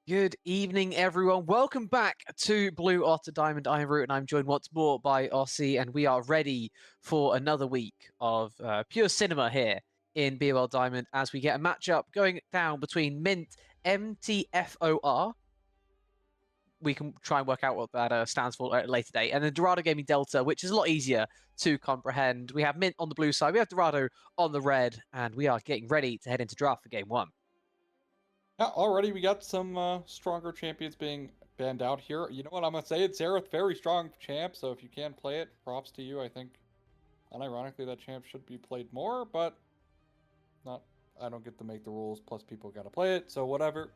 Good evening, everyone. Welcome back to Blue Otter Diamond Iron Root, and I'm joined once more by Ossie, and we are ready for another week of pure cinema here in BOL Diamond as we get a matchup going down between Mint MTFOR. We can try and work out what that stands for at a later date, and then Dorado Gaming Delta, which is a lot easier to comprehend. We have Mint on the blue side, we have Dorado on the red, and we are getting ready to head into draft for game one. Yeah, already we got some stronger champions being banned out here. You know what I'm gonna say? It's Aerith, very strong champ, so if you can play it, props to you. I think, unironically, that champ should be played more, but not. I don't get to make the rules, plus people gotta play it, so whatever.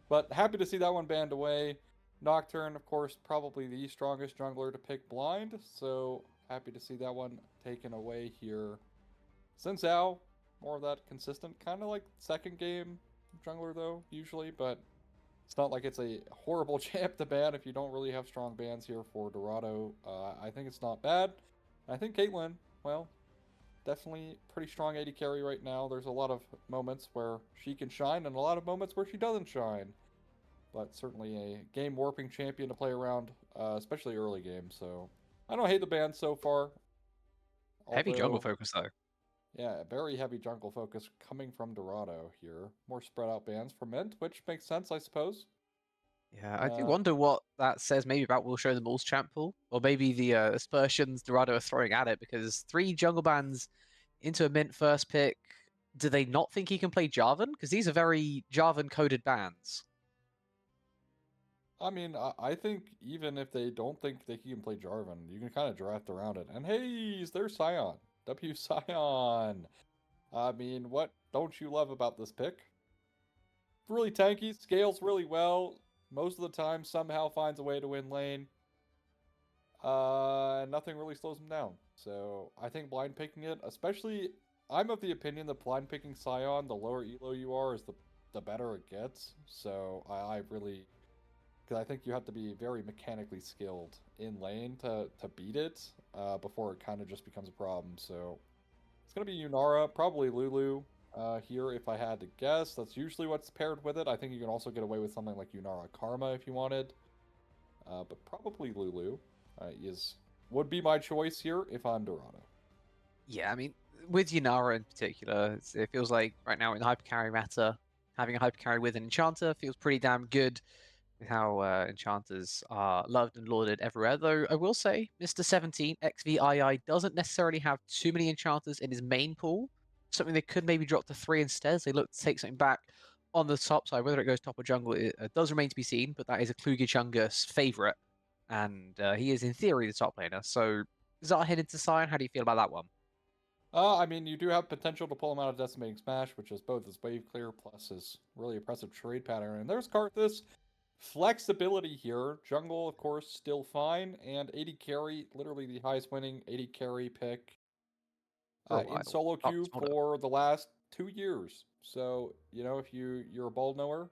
But happy to see that one banned away. Nocturne, of course, probably the strongest jungler to pick blind, so happy to see that one taken away here. Xin Zhao, more of that consistent, kind of like second game jungler though, usually, but it's not like it's a horrible champ to ban if you don't really have strong bans here for Dorado. I think it's not bad. I think Caitlyn, well, definitely pretty strong AD carry right now. There's a lot of moments where she can shine and a lot of moments where she doesn't shine. But certainly a game warping champion to play around, especially early game. So I don't hate the ban so far. Heavy jungle Although, focus, though. yeah, very heavy jungle focus coming from Dorado here. More spread out bans for Mint, which makes sense, I suppose. Yeah, I do wonder what that says maybe about We'll Show Them All's champ pool, or maybe the aspersions Dorado are throwing at it, because 3 jungle bans into a Mint first pick. Do they not think he can play Jarvan? Because these are very Jarvan-coded bans. I mean, I think even if they don't think they can play Jarvan, you can kind of draft around it. And hey, there's Scion. W Scion. I mean, what don't you love about this pick? Really tanky, scales really well. Most of the time, somehow finds a way to win lane. Nothing really slows him down. So I think blind picking it, especially, I'm of the opinion that blind picking Scion, the lower elo you are, is the better it gets. So I really, because I think you have to be very mechanically skilled in lane to beat it before it kind of just becomes a problem. So it's going to be Yunara, probably Lulu here if I had to guess. That's usually what's paired with it. I think you can also get away with something like Yunara Karma if you wanted. But probably Lulu would be my choice here if I'm Dorado. Yeah, I mean, with Yunara in particular, it feels like right now in the hypercarry meta, having a hypercarry with an enchanter feels pretty damn good with how enchanters are loved and lauded everywhere. Though I will say, Mr. 17 XVII doesn't necessarily have too many enchanters in his main pool. Something they could maybe drop to 3 instead as they look to take something back on the top side. Whether it goes top or jungle, it does remain to be seen, but that is a Klugichungus favorite. And he is, in theory, the top laner. So, Zarhin into Sion, how do you feel about that one? I mean, you do have potential to pull him out of Decimating Smash, which is both his wave clear plus his really impressive trade pattern. And there's Karthus. Flexibility here. Jungle, of course, still fine. And 80 carry, literally the highest winning 80 carry pick in solo queue for the last 2 years. So, you know, if you're a ball knower,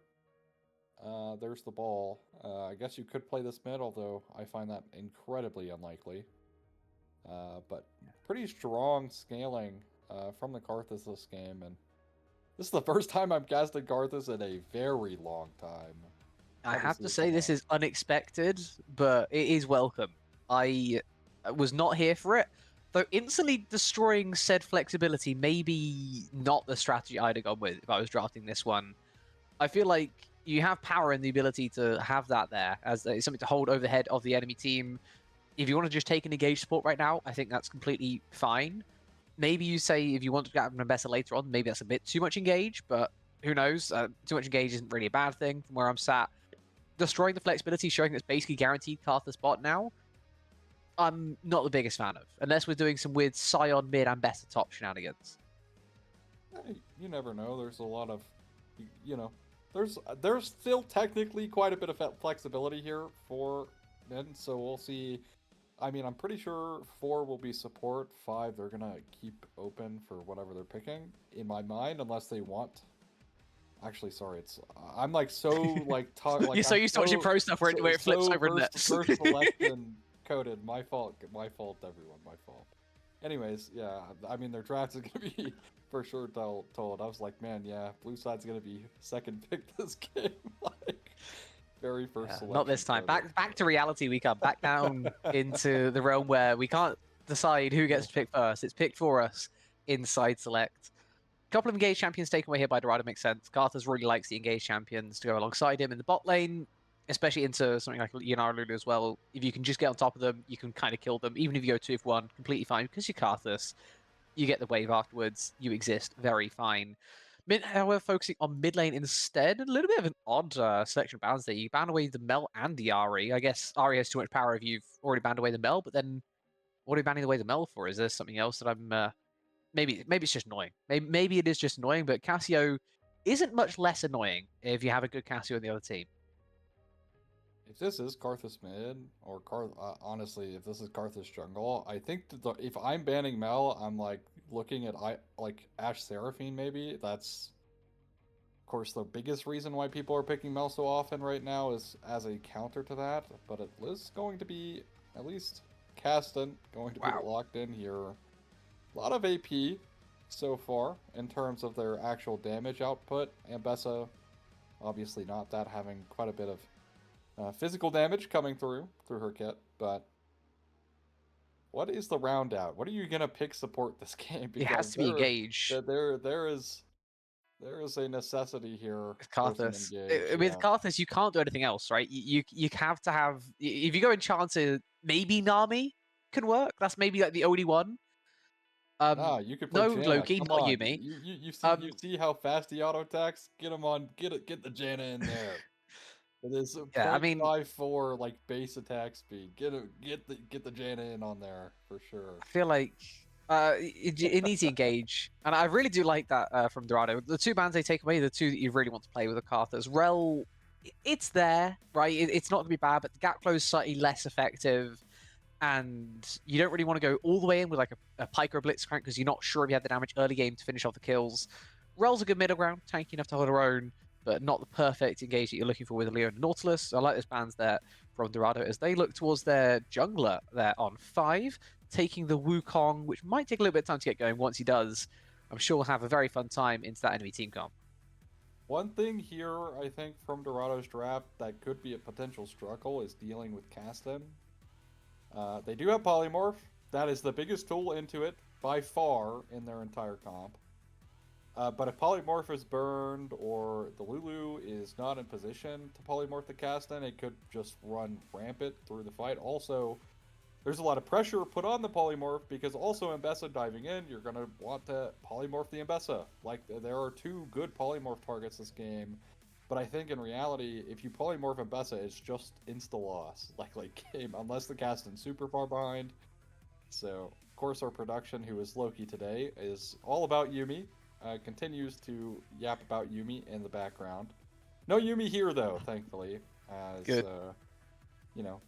there's the ball. I guess you could play this mid, although I find that incredibly unlikely. But pretty strong scaling from the Karthus this game, and this is the first time I'm casting Karthus in a very long time. I have to say this is unexpected, but it is welcome. I was not here for it, though instantly destroying said flexibility maybe not the strategy I'd have gone with if I was drafting this one. I feel like you have power and the ability to have that there as something to hold over the head of the enemy team. If you want to just take an engaged support right now, I think that's completely fine. Maybe you say if you want to get an better later on, maybe that's a bit too much engage, but who knows? Too much engage isn't really a bad thing from where I'm sat. Destroying the flexibility, showing it's basically guaranteed Karthus bot now, I'm not the biggest fan of. Unless we're doing some weird Scion mid and better top shenanigans. You never know. There's a lot of, you know, there's still technically quite a bit of flexibility here for men, so we'll see. I mean, I'm pretty sure 4 will be support, 5 they're gonna keep open for whatever they're picking, in my mind, unless they want. Actually, sorry, it's I'm like so like talk like You're so used to watching pro stuff where it flips over, isn't it? First selection coded. My fault, everyone, my fault. Anyways, yeah, I mean their draft is gonna be for sure told. I was like, man, yeah, blue side's gonna be second pick this game, like very first Not selection this time. for them. Back to reality we come. Back down into the realm where we can't decide who gets to pick first. It's picked for us inside select. Couple of engaged champions taken away here by Dorado makes sense. Karthus really likes the engaged champions to go alongside him in the bot lane, especially into something like Yanara Lulu as well. If you can just get on top of them, you can kind of kill them. Even if you go 2 for 1, completely fine because you're Karthus. You get the wave afterwards. You exist very fine. Mint, however, focusing on mid lane instead. A little bit of an odd selection of bans there. You ban away the Mel and the Ahri. I guess Ahri has too much power if you've already banned away the Mel, but then what are you banning away the Mel for? Is there something else that I'm... maybe it's just annoying. Maybe it is just annoying, but Cassio isn't much less annoying if you have a good Cassio on the other team. If this is Karthus mid, or honestly, if this is Karthus jungle, I think that if I'm banning Mel, I'm like looking at like Ashe Seraphine maybe. That's of course the biggest reason why people are picking Mel so often right now is as a counter to that. But it is going to be at least Caston going to be locked in here. A lot of AP so far in terms of their actual damage output. Ambessa, obviously not that, having quite a bit of physical damage coming through her kit, but what is the round out? What are you gonna pick support this game? Because it has to be engage. There is a necessity here. With Karthus, with Karthus, you can't do anything else, right? You have to have. If you go Enchanted, maybe Nami can work. That's maybe like the only one. You could play no Janna. Loki, Come not on. Yumi. You see how fast he auto attacks? Get him on. Get the Janna in there. It is 0.54 like base attack speed. Get the Janna in on there for sure. I feel like it needs to engage, and I really do like that from Dorado. The 2 bans they take away, the 2 that you really want to play with the Karthus. Rel, it's there, right? It's not going to be bad, but the gap flow is slightly less effective, and you don't really want to go all the way in with like a Pike or a Blitzcrank because you're not sure if you have the damage early game to finish off the kills. Rel's a good middle ground, tanky enough to hold her own, but not the perfect engage that you're looking for with Leo and Nautilus. I like those bans there from Dorado as they look towards their jungler there on 5, taking the Wukong, which might take a little bit of time to get going. Once he does, I'm sure we'll have a very fun time into that enemy team comp. One thing here, I think, from Dorado's draft that could be a potential struggle is dealing with Caston. They do have Polymorph. That is the biggest tool into it by far in their entire comp. But if Polymorph is burned or the Lulu is not in position to polymorph the Caston, it could just run rampant through the fight. Also, there's a lot of pressure put on the Polymorph because also Ambessa diving in, you're going to want to polymorph the Ambessa. Like, there are 2 good polymorph targets this game, but I think in reality, if you polymorph Ambessa, it's just insta-loss. Like game, unless the Caston's super far behind. So, of course, our production, who is Loki today, is all about Yumi. Continues to yap about Yumi in the background. No Yumi here though, thankfully. As, Good. You know,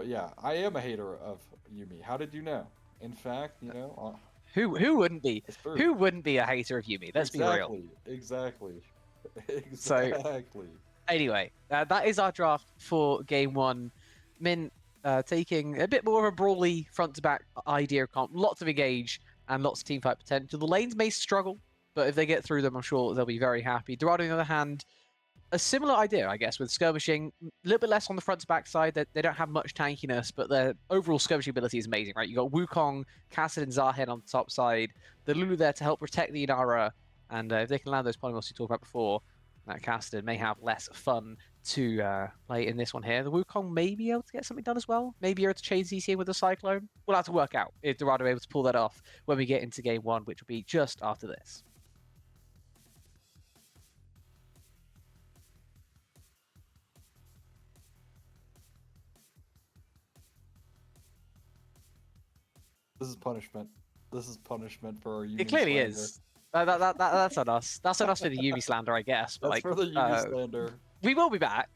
yeah, I am a hater of Yumi. How did you know? In fact, you know, who wouldn't be? Who wouldn't be a hater of Yumi? Let's be real. Exactly. So, anyway, that is our draft for game 1. Mint taking a bit more of a brawly front to back idea comp. Lots of engage and lots of teamfight potential. The lanes may struggle, but if they get through them, I'm sure they'll be very happy. Dorado, on the other hand, a similar idea, I guess, with skirmishing. A little bit less on the front to back side. They don't have much tankiness, but their overall skirmishing ability is amazing, right? You got Wukong, Cassid, and Zarhen on the top side. The Lulu there to help protect the Inara, and if they can land those polymorphs we talked about before, that Cassid may have less fun to play in this one here. The Wukong may be able to get something done as well. Maybe able to chain CC with the Cyclone. We'll have to work out if Dorado able to pull that off when we get into game 1, which will be just after this. This is punishment. This is punishment for our Yumi It clearly slander. is. That's on us. That's on us for the Yumi slander, I guess. But that's for the Yumi slander. We will be back.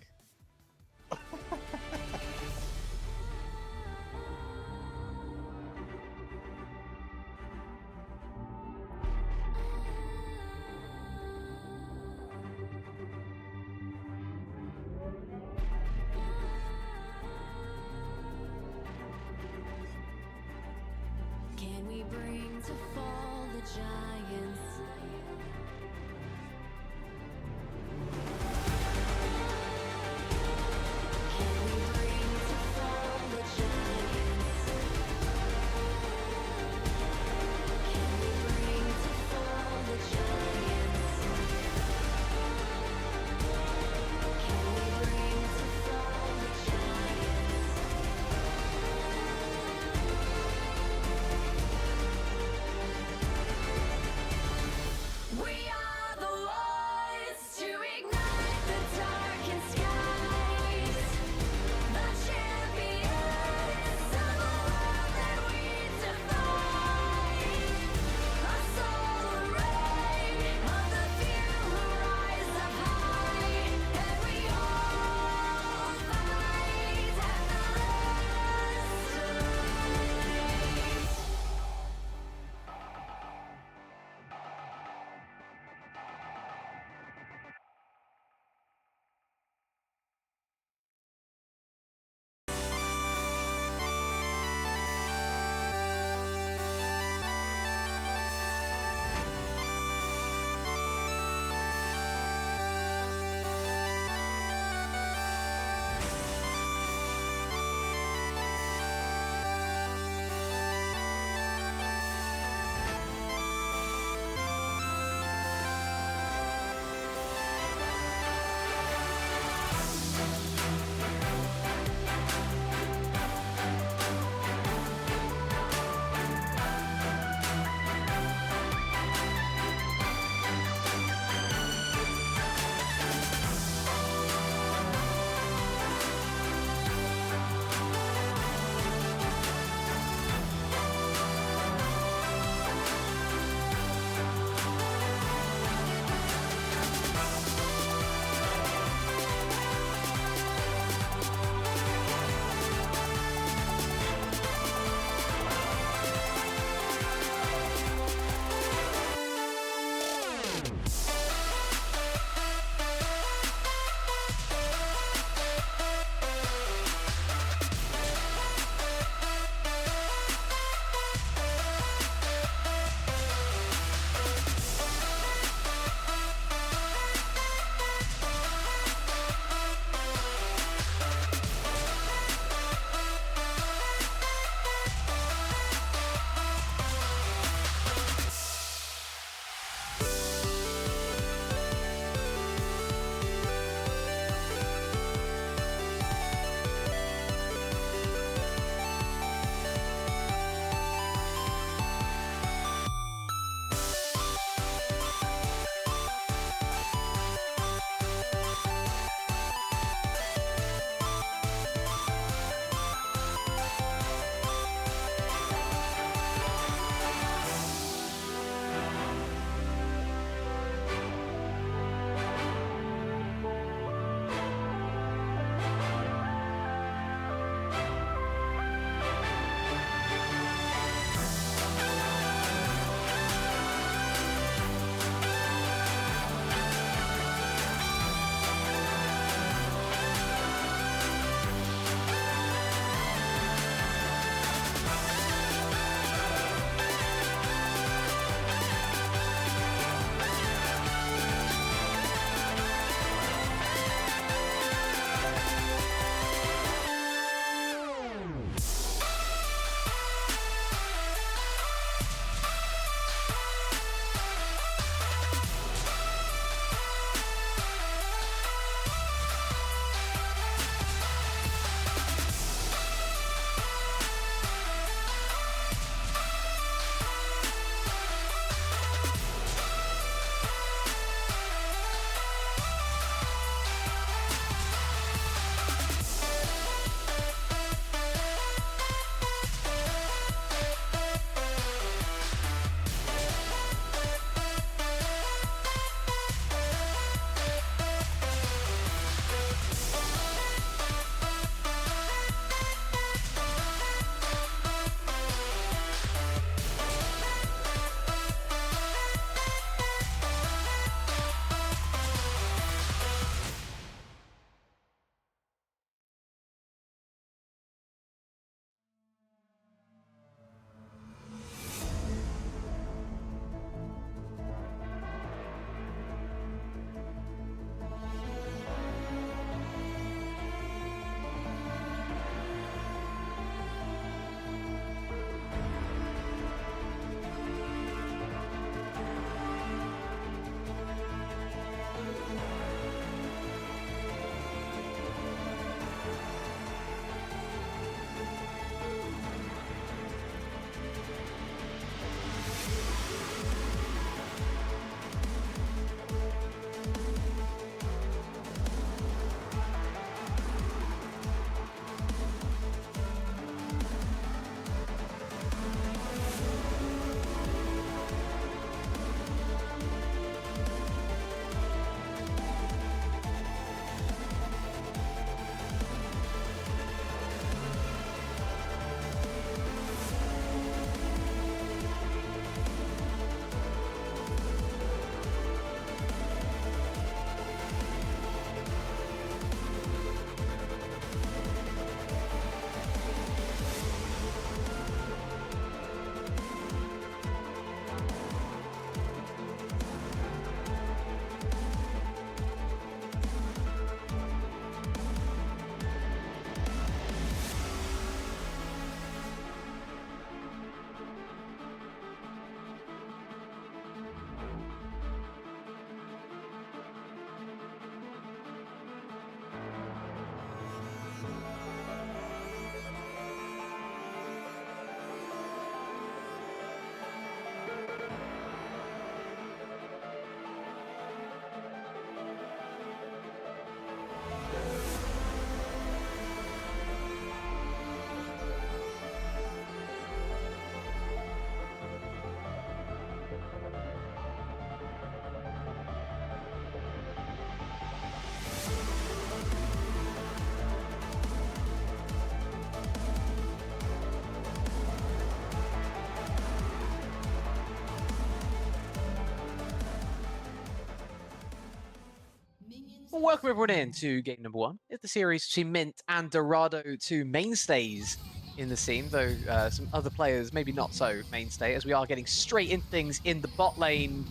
Welcome everyone in to game number 1. It's the series between Mint and Dorado, two mainstays in the scene, though some other players maybe not so mainstay, as we are getting straight into things in the bot lane,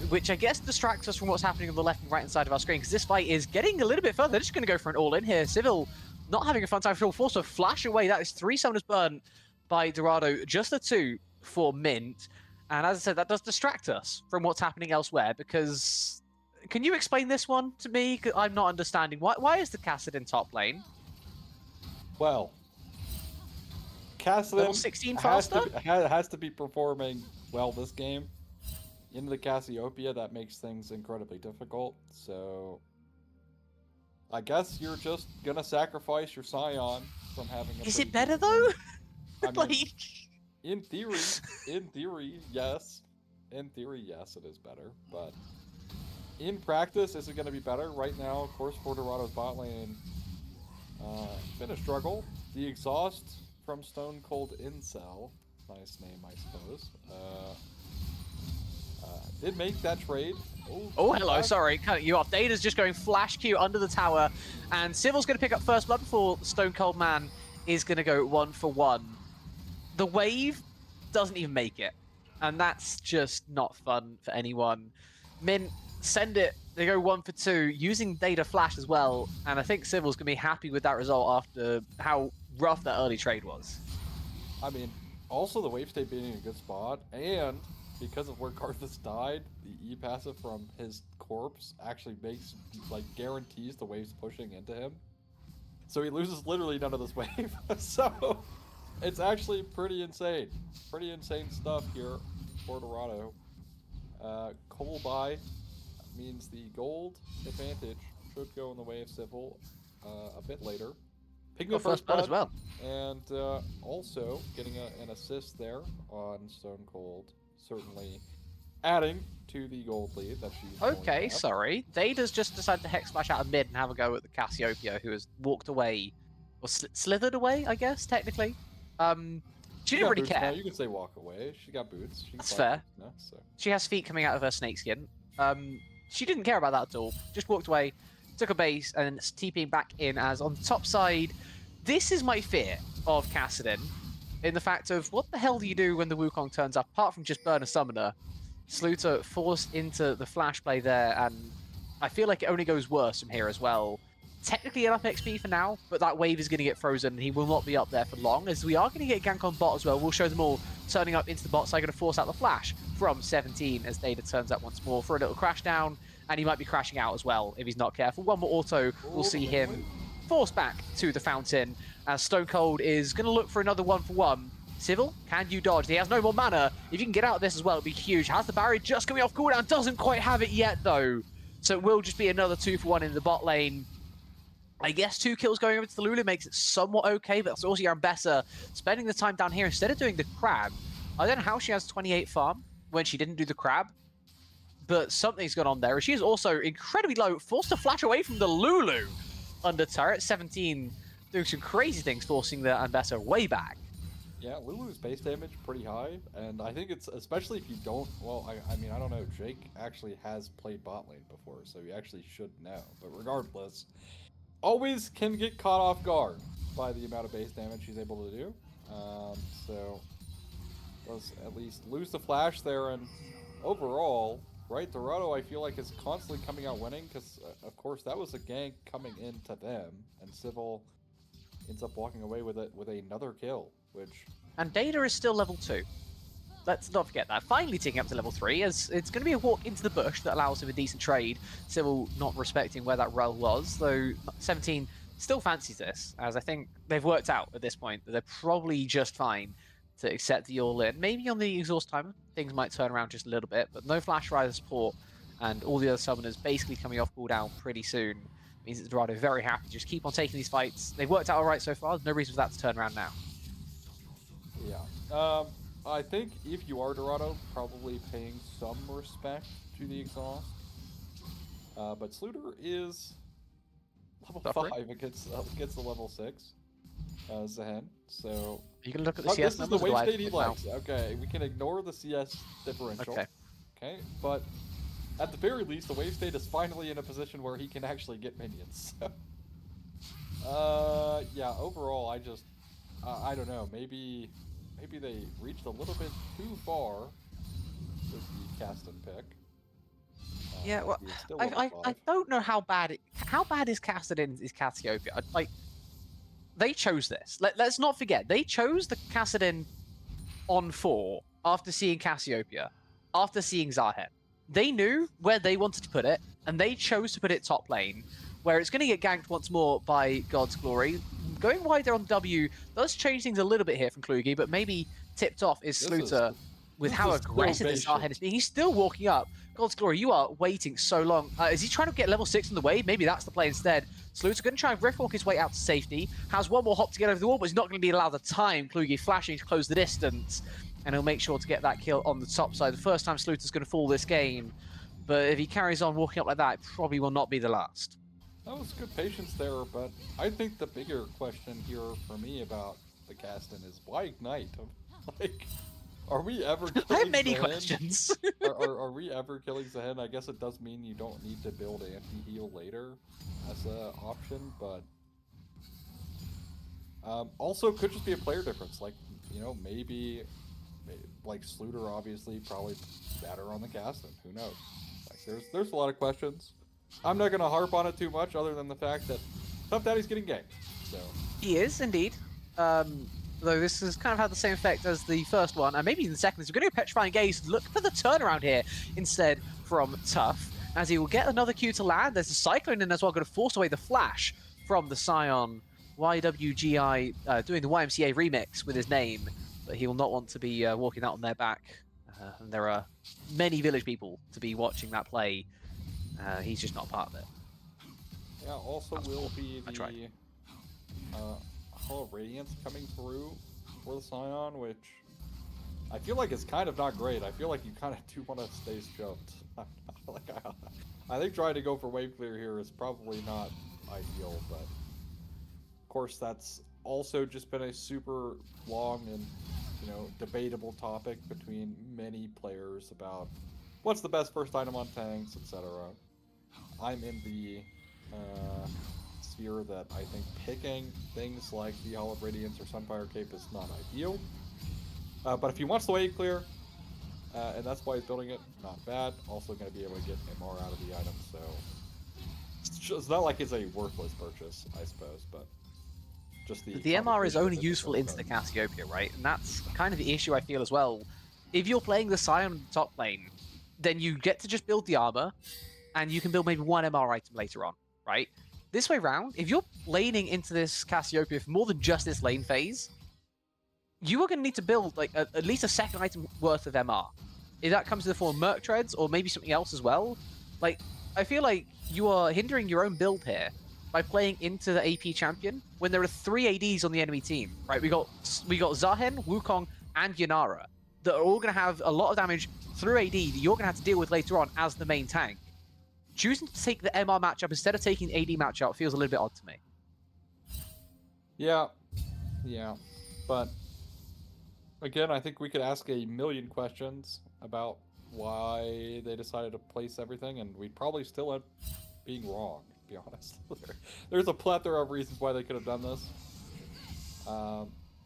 which I guess distracts us from what's happening on the left and right hand side of our screen, because this fight is getting a little bit further. They're just going to go for an all-in here. Civil not having a fun time for all, forced to flash away. That is 3 summoners burnt by Dorado, just the 2 for Mint. And as I said, that does distract us from what's happening elsewhere, because... Can you explain this one to me? 'Cause I'm not understanding. Why is the Kassadin top lane? Well, Level Kassadin 16 has faster? has to be performing well this game. Into the Cassiopeia, that makes things incredibly difficult. So, I guess you're just gonna sacrifice your Scion from having a Is pretty it better decent though? win. I mean, Like... in theory, yes. In theory, yes, it is better. But in practice, is it going to be better? Right now, of course, for Dorado's bot lane, been a struggle. The exhaust from Stone Cold Incel, nice name, I suppose, did make that trade. Oh, hello, sorry, cutting you off. Data's just going flash Q under the tower, and Civil's going to pick up first blood before Stone Cold Man is going to go 1-for-1. The wave doesn't even make it, and that's just not fun for anyone. Mint send it, they go 1-for-2, using Data Flash as well, and I think Civil's going to be happy with that result after how rough that early trade was. I mean, also the wave state being in a good spot, and because of where Karthus died, the E passive from his corpse actually makes, like, guarantees the waves pushing into him. So he loses literally none of this wave. So it's actually pretty insane. Pretty insane stuff here for Dorado. Coal buy means the gold advantage should go in the way of Civil a bit later. Picking the first blood as well. And also getting an assist there on Stone Cold. Certainly adding to the gold lead that she's Okay, sorry. Data's just decided to Hex Splash out of mid and have a go at the Cassiopeia, who has walked away, or slithered away, I guess, technically. She didn't really care. Now. You can say walk away. She got boots. That's fair. Now, so. She has feet coming out of her snakeskin. She didn't care about that at all. Just walked away, took a base, and TPing back in as on the top side. This is my fear of Kassadin, in the fact of what the hell do you do when the Wukong turns up, apart from just burn a summoner? Sluter forced into the flash play there, and I feel like it only goes worse from here as well. Technically enough XP for now, but that wave is going to get frozen and he will not be up there for long, as we are going to get gank on bot as well. We'll show them all turning up into the bot, so I'm going to force out the flash from 17 as Data turns up once more for a little crash down, and he might be crashing out as well if he's not careful. One more auto, we'll see him forced back to the fountain, as Stone Cold is going to look for another 1-for-1. Civil, can you dodge? He has no more mana. If you can get out of this as well, it'd be huge. Has the barrier just coming off cooldown? Doesn't quite have it yet, though. So it will just be another 2-for-1 in the bot lane. I guess 2 kills going over to the Lulu makes it somewhat okay, but that's also Yarambessa spending the time down here instead of doing the crab. I don't know how she has 28 farm when she didn't do the crab, but something's gone on there. She is also incredibly low, forced to flash away from the Lulu under turret. 17 doing some crazy things, forcing the Yarambessa way back. Yeah, Lulu's base damage pretty high, and I think it's, especially if you don't, well, I mean, I don't know, Jake actually has played bot lane before, so he actually should know, but regardless, always can get caught off guard by the amount of base damage he's able to do. So let's at least lose the flash there, and overall, right, Dorado I feel like is constantly coming out winning, because of course that was a gank coming into them, and Civil ends up walking away with it with another kill, which... And Data is still level 2. Let's not forget that. Finally taking up to level 3, as it's going to be a walk into the bush that allows him a decent trade. Civil not respecting where that rel was, though 17 still fancies this, as I think they've worked out at this point that they're probably just fine to accept the all-in. Maybe on the exhaust timer, things might turn around just a little bit, but no Flash Rider support, and all the other summoners basically coming off cooldown pretty soon. Means that Dorado very happy. Just keep on taking these fights. They've worked out alright so far. There's no reason for that to turn around now. Yeah. I think if you are Dorado, probably paying some respect to the exhaust. But Sluter is level 5 against the level 6 Zehen. So you can look at the CS this numbers. This is the wave state he likes. Okay, we can ignore the CS differential. Okay. Okay, but at the very least, the wave state is finally in a position where he can actually get minions. So, yeah. Overall, I don't know. Maybe they reached a little bit too far with the Caston pick. Yeah, well, He is still I, level I, 5. I don't know how bad is Casted in is Cassiopeia. Like, they chose this. Let's not forget, they chose the Cassidin on 4 after seeing Cassiopeia, after seeing Zahen. They knew where they wanted to put it, and they chose to put it top lane, where it's going to get ganked once more by God's Glory. Going wider on W does change things a little bit here from Kluge, but maybe tipped off is Sluter with how aggressive this Zahen is being. He's still walking up. God's Glory, you are waiting so long. Is he trying to get level 6 in the wave? Maybe that's the play instead. Sluter going to try and riftwalk his way out to safety. Has one more hop to get over the wall, but he's not going to be allowed the time. Kluge flashing to close the distance. And he'll make sure to get that kill on the top side. The first time Sluter's going to fall this game. But if he carries on walking up like that, it probably will not be the last. That was good patience there, but I think the bigger question here for me about the Caston is why Ignite? Like, are we ever killing I have many Zahen? questions. are we ever killing Zahen? I guess it does mean you don't need to build anti-heal later as an option, but also could just be a player difference. Like, you know, maybe like Sluter obviously probably better on the Caston. Who knows? Like, there's a lot of questions. I'm not gonna harp on it too much, other than the fact that Tough Daddy's getting ganked. So He is indeed. Though this has kind of had the same effect as the first one, and maybe even the second. We're going to Petrifying Gaze. Look for the turnaround here instead from Tough, as he will get another Q to land. There's a Cyclone in as well, going to force away the flash from the Scion. YWGI doing the YMCA remix with his name, but he will not want to be walking out on their back. And there are many village people to be watching that play. He's just not a part of it. yeah, also will be the Hall of Radiance coming through for the Scion, which I feel like is kind of not great. I feel like you kind of do want to stay jumped. I think trying to go for wave clear here is probably not ideal, but of course that's also just been a super long and, you know, debatable topic between many players about what's the best first item on tanks, etc. I'm in the sphere that I think picking things like the Hall of Radiance or Sunfire Cape is not ideal. But if he wants the wave clear, and that's why he's building it, not bad. Also going to be able to get MR out of the item, so it's not like it's a worthless purchase, I suppose, but just the MR is only useful into the Cassiopeia, right? And that's kind of the issue I feel as well. If you're playing the Scion top lane, then you get to just build the armor, and you can build maybe one MR item later on, right? This way round, if you're laning into this Cassiopeia for more than just this lane phase, you are going to need to build like at least a second item worth of MR. If that comes in the form of Merc Treads or maybe something else as well, like, I feel like you are hindering your own build here by playing into the AP champion when there are 3 ADs on the enemy team, right? We got Zahen, Wukong, and Yanara that are all going to have a lot of damage through AD that you're going to have to deal with later on as the main tank. Choosing to take the MR matchup instead of taking AD matchup feels a little bit odd to me. Yeah, but again, I think we could ask a million questions about why they decided to place everything, and we'd probably still end up being wrong, to be honest. There's a plethora of reasons why they could have done this.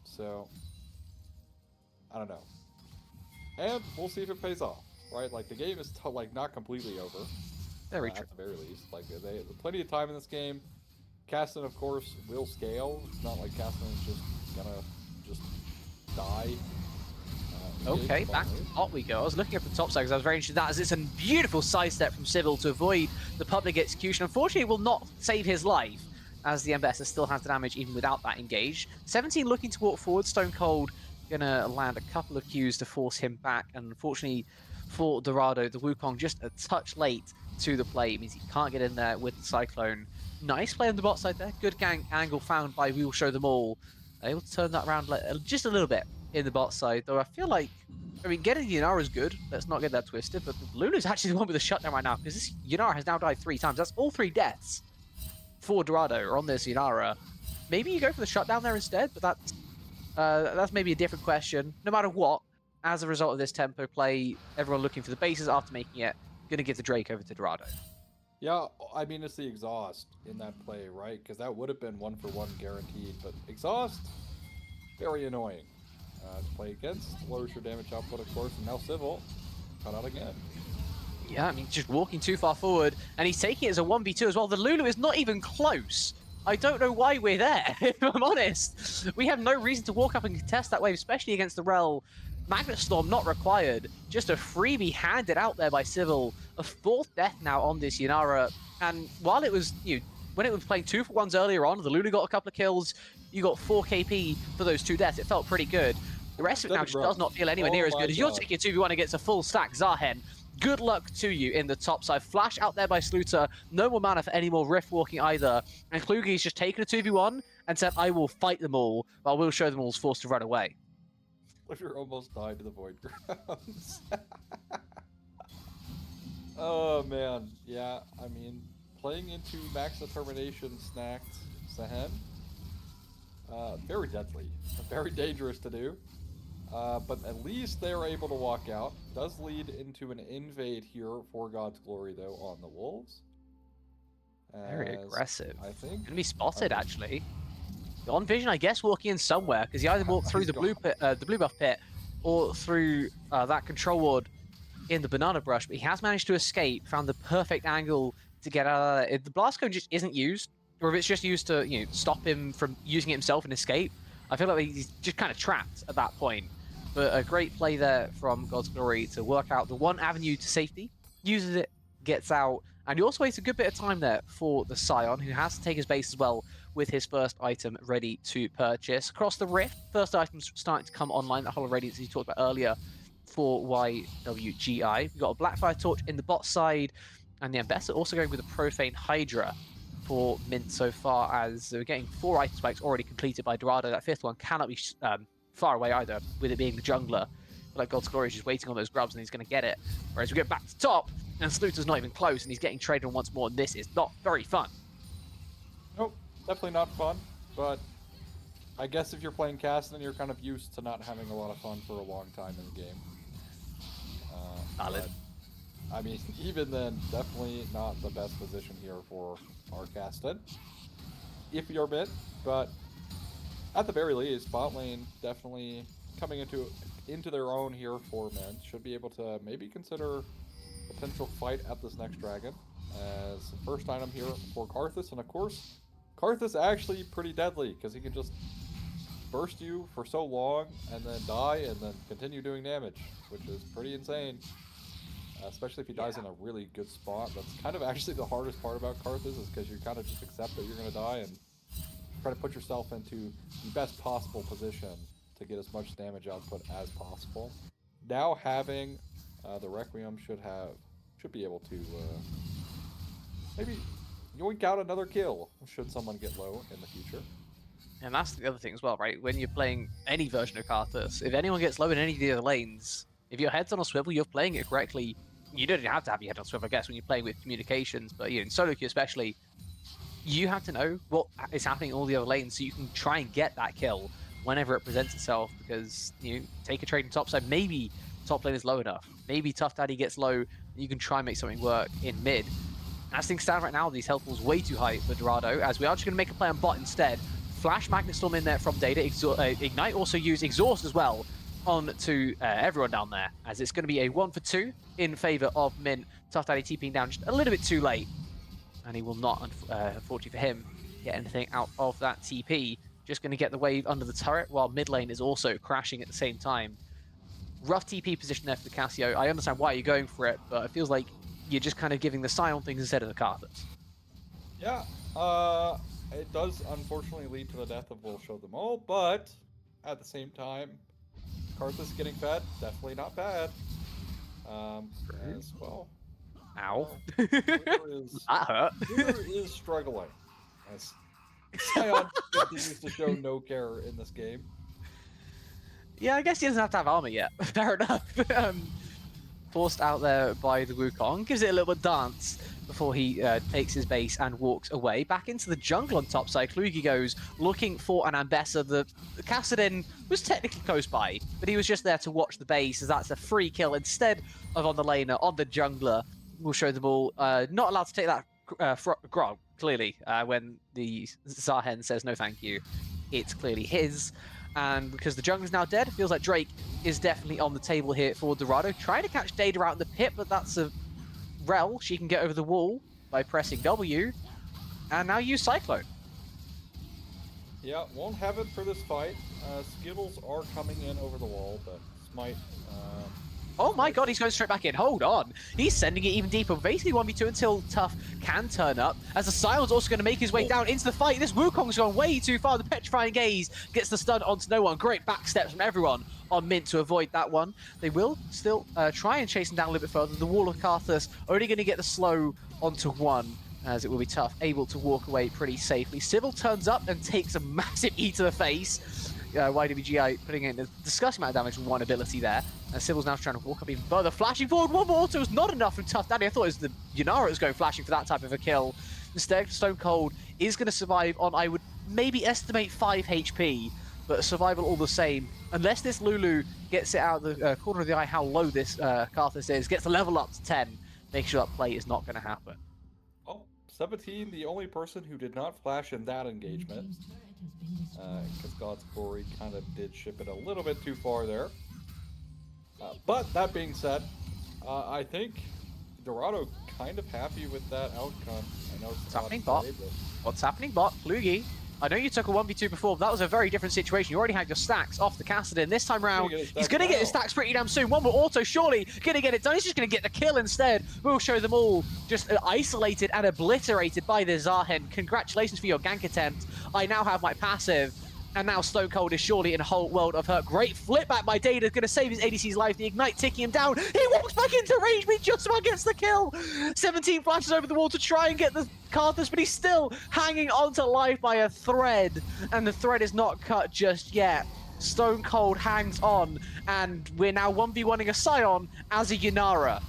So, I don't know. And we'll see if it pays off, right? Like, the game is like not completely over. Very true. At the very least. Like, there's plenty of time in this game. Caston, of course, will scale. It's not like Caston is just gonna die. Okay, back to top we go. I was looking at the top side because I was very interested in that, as it's a beautiful sidestep from Civil to avoid the public execution. Unfortunately, it will not save his life, as the Embesser still has the damage even without that engage. 17 looking to walk forward. Stone Cold gonna land a couple of Qs to force him back, and unfortunately for Dorado, the Wukong just a touch late to the play. It means he can't get in there with the Cyclone. Nice play on the bot side there. Good gang angle found by We Will Show Them All. Able to turn that around just a little bit in the bot side, though I feel like, I mean, getting Yanara is good. Let's not get that twisted, but Luna's actually the one with the shutdown right now, because this Yanara has now died 3 times. That's all 3 deaths for Dorado or on this Yanara. Maybe you go for the shutdown there instead, but that's maybe a different question. No matter what, as a result of this tempo play, everyone looking for the bases after making it, going to give the Drake over to Dorado. Yeah, I mean, it's the exhaust in that play, right? Because that would have been 1-for-1 guaranteed, but exhaust, very annoying to play against. Lowers your damage output, of course, and now Civil cut out again. Yeah, I mean, just walking too far forward, and he's taking it as a 1v2 as well. The Lulu is not even close. I don't know why we're there, if I'm honest. We have no reason to walk up and contest that wave, especially against the Rel. Magnet Storm not required. Just a freebie handed out there by Civil. A 4th death now on this Yanara. And while it was, when it was playing 2-for-1s earlier on, the Lulu got a couple of kills. You got 4 KP for those 2 deaths. It felt pretty good. The rest of it now just does not feel anywhere near as good as you're taking a 2v1 against a full stack Zahen. Good luck to you in the top side. Flash out there by Sluter. No more mana for any more Rift walking either. And Kluge's just taken a 2v1 and said, I will fight them all, but I will show them all's forced to run away. Sluter almost died to the Void Grounds. Oh, man. Yeah, I mean, playing into Max Determination snacked Zahen. Very deadly. Very dangerous to do. But at least they are able to walk out. Does lead into an invade here for God's Glory, though, on the Wolves. Very aggressive. I think. Gonna be spotted, actually. On Vision, I guess, walking in somewhere, because he either walked through the blue buff pit, or through that control ward in the banana brush, but he has managed to escape, found the perfect angle to get out of there. If the blast cone just isn't used, or if it's just used to, stop him from using it himself and escape, I feel like he's just kind of trapped at that point. But a great play there from God's Glory to work out the one avenue to safety, uses it, gets out, and he also waits a good bit of time there for the Scion, who has to take his base as well with his first item ready to purchase. Across the Rift, first item's starting to come online, that Hollow Radiance you talked about earlier for YWGI. We've got a Blackfire Torch in the bot side, and the Ambassador also going with a Profane Hydra for Mint so far, as we're getting 4 item spikes already completed by Dorado. That 5th one cannot be far away either, with it being the jungler. But like God's Glory is just waiting on those grubs and he's going to get it. Whereas we get back to top, and Sluter's not even close, and he's getting traded on once more, and this is not very fun. Nope, definitely not fun, but I guess if you're playing Castan, you're kind of used to not having a lot of fun for a long time in the game. Valid. I mean, even then, definitely not the best position here for our Castan. If you're mid, but at the very least, bot lane definitely coming into their own here for men. Should be able to maybe consider potential fight at this next dragon as the first item here for Karthus. And of course, Karthus actually pretty deadly because he can just burst you for so long and then die and then continue doing damage, which is pretty insane. Especially if he dies in a really good spot. That's kind of actually the hardest part about Karthus, is because you kind of just accept that you're going to die and try to put yourself into the best possible position to get as much damage output as possible. Now having the Requiem should be able to maybe yoink out another kill should someone get low in the future. And that's the other thing as well, right? When you're playing any version of Karthus, if anyone gets low in any of the other lanes, if your head's on a swivel, you're playing it correctly. You don't have to have your head on a swivel, I guess, when you're playing with communications, but in solo queue especially, you have to know what is happening in all the other lanes so you can try and get that kill whenever it presents itself, because take a trade in top side, maybe top lane is low enough, maybe Tough Daddy gets low, you can try and make something work in mid. As things stand right now, these health pools way too high for Dorado, as we are just going to make a play on bot instead. Flash Magnet Storm in there from Data, Ignite also use Exhaust as well on to everyone down there, as it's going to be a 1-for-2 in favor of Mint. Tough Daddy TPing down just a little bit too late, and he will not, unfortunately for him, get anything out of that TP. Just going to get the wave under the turret, while mid lane is also crashing at the same time. Rough TP position there for the Cassio. I understand why you're going for it, but it feels like you're just kind of giving the Scion things instead of the Karthus. Yeah, it does unfortunately lead to the death of We'll Show Them All, but at the same time, Karthus getting fed, definitely not bad. As well. Ow. That hurt. Sluter is struggling. As Scion continues to show no care in this game. Yeah, I guess he doesn't have to have armor yet. Fair enough. Forced out there by the Wukong, gives it a little bit of dance before he takes his base and walks away. Back into the jungle on top side, Kluge goes looking for an Ambessa. The Kassadin was technically close by, but he was just there to watch the base, as that's a free kill instead of on the laner, on the jungler. We'll show them all. Not allowed to take that grog, clearly, when the Zahen says no thank you. It's clearly his. And because the jungler's now dead, it feels like Drake is definitely on the table here for Dorado. Trying to catch Data out in the pit, but that's a Rel. She can get over the wall by pressing W. And now use Cyclone. Yeah, won't have it for this fight. Skittles are coming in over the wall, but Smite... Oh my god, he's going straight back in. Hold on. He's sending it even deeper. Basically 1v2 until Tough can turn up. As the Sion's also going to make his way down into the fight. This Wukong's gone way too far. The Petrifying Gaze gets the stun onto no one. Great back steps from everyone on Mint to avoid that one. They will still try and chase him down a little bit further. The Wall of Karthus only going to get the slow onto one, as it will be Tough able to walk away pretty safely. Civil turns up and takes a massive E to the face. YWGI putting in a disgusting amount of damage with one ability there. Civil's now trying to walk up even further, flashing forward. One more auto is not enough from Tough Daddy. I thought it was the Yanara that was going flashing for that type of a kill. Instead, Stone Cold is going to survive on, I would maybe estimate 5 HP, but survival all the same. Unless this Lulu gets it out of the corner of the eye how low this Karthus is, gets the level up to 10, make sure that play is not going to happen. Oh, 17, the only person who did not flash in that engagement. Because God's Glory kind of did ship it a little bit too far there. But that being said, I think Dorado kind of happy with that outcome. I know it's happening, bot. What's happening, bot? Plugi. I know you took a 1v2 before, but that was a very different situation. You already had your stacks off the Kassadin. This time around, he's going to get his stacks pretty damn soon. One more auto, surely going to get it done. He's just going to get the kill instead. We'll show them all just isolated and obliterated by the Zahen. Congratulations for your gank attempt. I now have my passive. And now Stone Cold is surely in a whole world of hurt. Great flip back by Data, going to save his ADC's life. The Ignite ticking him down. He walks back into range, but he just about gets the kill. 17 flashes over the wall to try and get the Karthus, but he's still hanging on to life by a thread. And the thread is not cut just yet. Stone Cold hangs on, and we're now 1v1ing a Sion as a Yanara.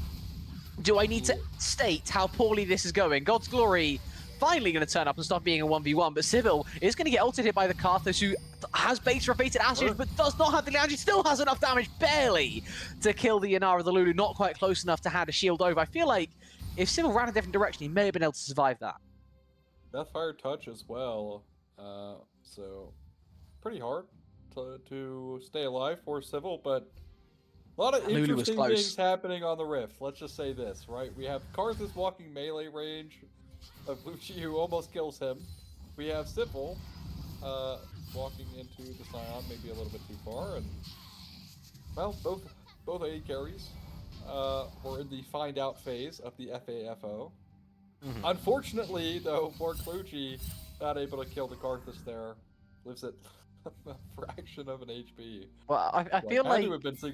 Do I need to state how poorly this is going? God's Glory finally going to turn up and stop being a 1v1, but Civil is going to get ulted here by the Karthus, who has base repeated Ashes, but does not have the damage. He still has enough damage, barely, to kill the Yanara, the Lulu, not quite close enough to hand a shield over. I feel like if Civil ran a different direction, he may have been able to survive that. Deathfire touch as well, so pretty hard to stay alive for Civil, but a lot of interesting things happening on the Rift. Let's just say this, right? We have Karthus walking melee range of Lucci, who almost kills him. We have Civil walking into the Sion, maybe a little bit too far, and well, both AD carries were in the find out phase of the FAFO. Unfortunately, though, for Cluji, not able to kill the Karthus there, lives at a fraction of an HP. Well, I feel like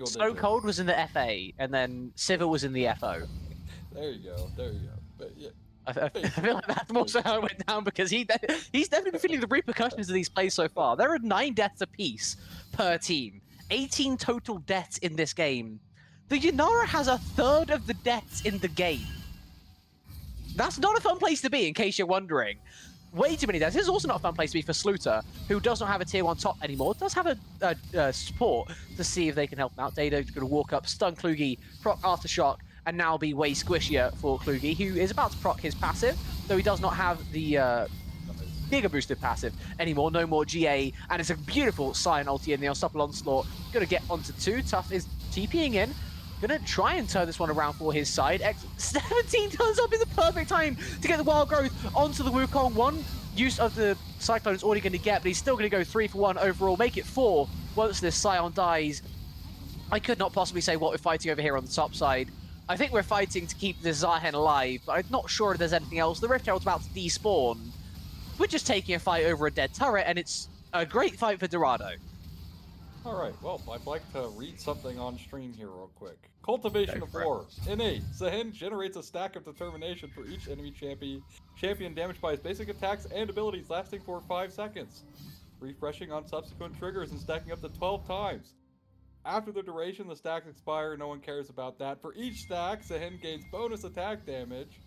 Stone Cold was in the FA, and then Civil was in the FO. There you go, there you go. But yeah. I feel like that's more so how it went down, because he's definitely been feeling the repercussions of these plays so far. There are 9 deaths apiece per team. 18 total deaths in this game. The Yanara has a third of the deaths in the game. That's not a fun place to be, in case you're wondering. Way too many deaths. This is also not a fun place to be for Sluter, who does not have a tier 1 top anymore. Does have a support to see if they can help him out. Data is going to walk up, stun Klugi, proc Aftershock, and now be way squishier for Klugi, who is about to proc his passive, though he does not have the Giga boosted passive anymore. No more GA, and it's a beautiful Sion ulti in the Unstoppable Onslaught. Going to get onto 2. Tough is TPing in. Going to try and turn this one around for his side. 17 turns up in the perfect time to get the Wild Growth onto the Wukong. 1 use of the Cyclone is all he's going to get, but he's still going to go 3 for 1 overall. Make it 4 once this Sion dies. I could not possibly say what we're fighting over here on the top side. I think we're fighting to keep the Zahen alive, but I'm not sure if there's anything else. The Rift Herald's about to despawn. We're just taking a fight over a dead turret, and it's a great fight for Dorado. Alright, well, I'd like to read something on stream here real quick. Cultivation of War. Innate. Zahen generates a stack of determination for each enemy champion damaged by his basic attacks and abilities lasting for 5 seconds. Refreshing on subsequent triggers and stacking up to 12 times. After the duration, the stacks expire. No one cares about that. For each stack, Zahen gains bonus attack damage